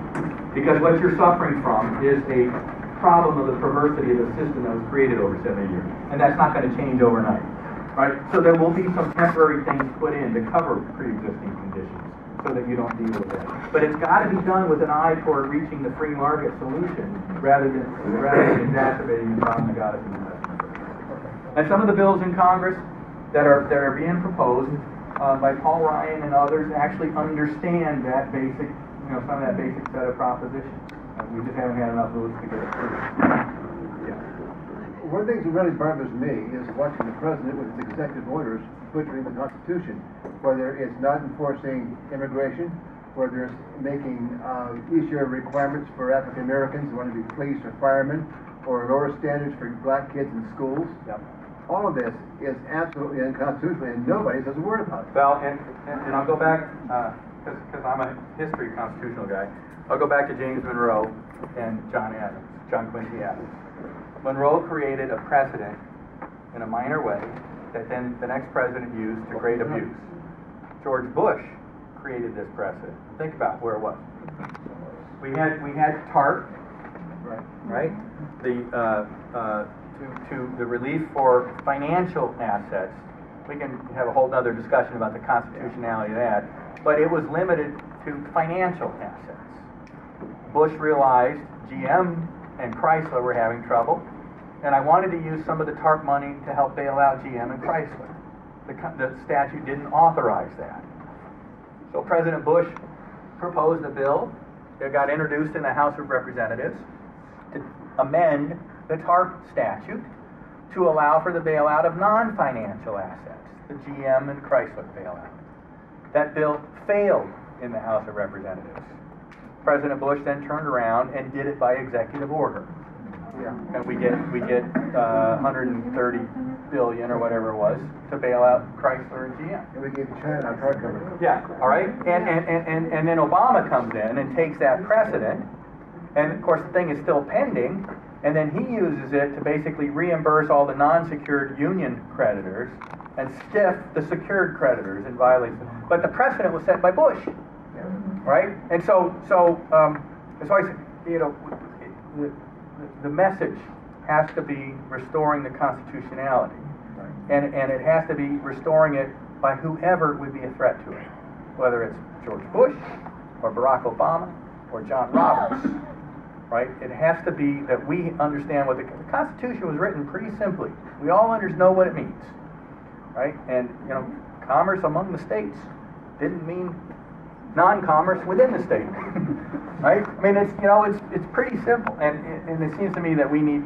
Because what you're suffering from is a problem of the perversity of the system that was created over 70 years. And that's not going to change overnight. Right? So there will be some temporary things put in to cover pre-existing conditions so that you don't deal with that. But it's got to be done with an eye toward reaching the free market solution rather than exacerbating the problem that got us in the mess. And some of the bills in Congress that are being proposed by Paul Ryan and others actually understand that basic, some of that basic set of propositions. We just haven't had enough votes to get it through. Yeah. One of the things that really bothers me is watching the president with his executive orders butchering the Constitution, whether it's not enforcing immigration, whether it's making easier requirements for African Americans who want to be police or firemen, or lower standards for black kids in schools. Yep. All of this is absolutely unconstitutional, and nobody says a word about it. Well, and I'll go back, because I'm a history constitutional guy, I'll go back to James Monroe and John Quincy Adams. Monroe created a precedent in a minor way that then the next president used to great abuse. George Bush created this precedent. Think about where it was. We had TARP, right? The relief for financial assets. We can have a whole other discussion about the constitutionality of that, but it was limited to financial assets. Bush realized GM and Chrysler were having trouble, and I wanted to use some of the TARP money to help bail out GM and Chrysler. The statute didn't authorize that. So President Bush proposed a bill that got introduced in the House of Representatives to amend the TARP statute to allow for the bailout of non-financial assets, the GM and Chrysler bailout. That bill failed in the House of Representatives. President Bush then turned around and did it by executive order. And we get 130 billion or whatever it was to bail out Chrysler and GM. And we gave China our car company. Yeah, all right. And then Obama comes in and takes that precedent, and of course the thing is still pending, and then he uses it to basically reimburse all the non-secured union creditors and stiff the secured creditors in violation. But the precedent was set by Bush, right? And so I said, the message has to be restoring the constitutionality, and it has to be restoring it by whoever would be a threat to it, whether it's George Bush or Barack Obama or John Roberts, right? It has to be that we understand what the Constitution was written pretty simply. We all know what it means, right? And commerce among the states didn't mean non-commerce within the state, right? I mean, it's pretty simple, and it seems to me that we need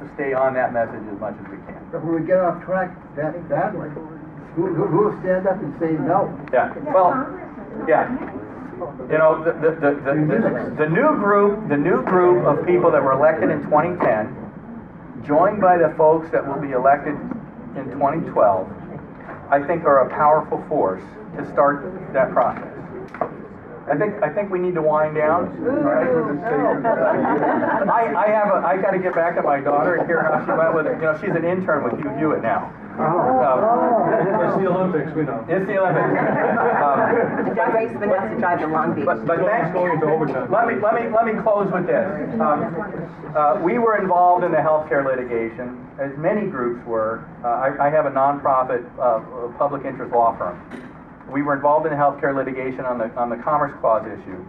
to stay on that message as much as we can. But when we get off track that way, who will stand up and say no? Yeah. Well, yeah. The new group of people that were elected in 2010, joined by the folks that will be elected in 2012, I think are a powerful force to start that process. I think we need to wind down. Right? I got to get back to my daughter and hear how she went with it. She's an intern with Hugh Hewitt now. It's the Olympics, we know. It's the Olympics. JohnEastman has to drive to Long Beach. But thanks. Going into overtime. Let me close with this. We were involved in the healthcare litigation, as many groups were. I have a nonprofit public interest law firm. We were involved in the healthcare litigation on the Commerce Clause issue,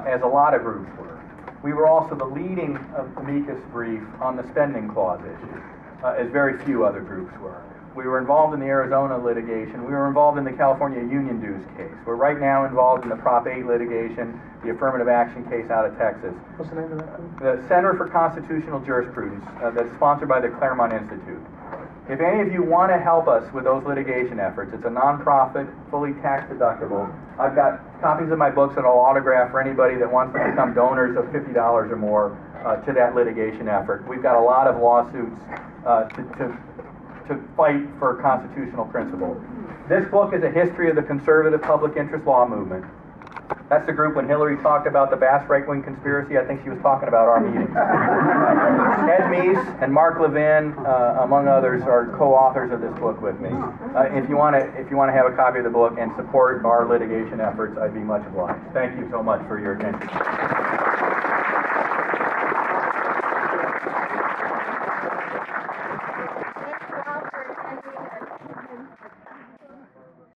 as a lot of groups were. We were also the leading amicus brief on the Spending Clause issue, as very few other groups were. We were involved in the Arizona litigation. We were involved in the California union dues case. We're right now involved in the Prop 8 litigation, the affirmative action case out of Texas. What's the name of that? The Center for Constitutional Jurisprudence, that's sponsored by the Claremont Institute. If any of you want to help us with those litigation efforts, it's a nonprofit, fully tax deductible. I've got copies of my books that I'll autograph for anybody that wants to become donors of $50 or more to that litigation effort. We've got a lot of lawsuits to to fight for constitutional principles. This book is a history of the conservative public interest law movement. That's the group when Hillary talked about the vast right-wing conspiracy, I think she was talking about our meetings. Ed Meese and Mark Levin, among others, are co-authors of this book with me. If you want to have a copy of the book and support our litigation efforts, I'd be much obliged. Thank you so much for your attention. Thank you all for attending.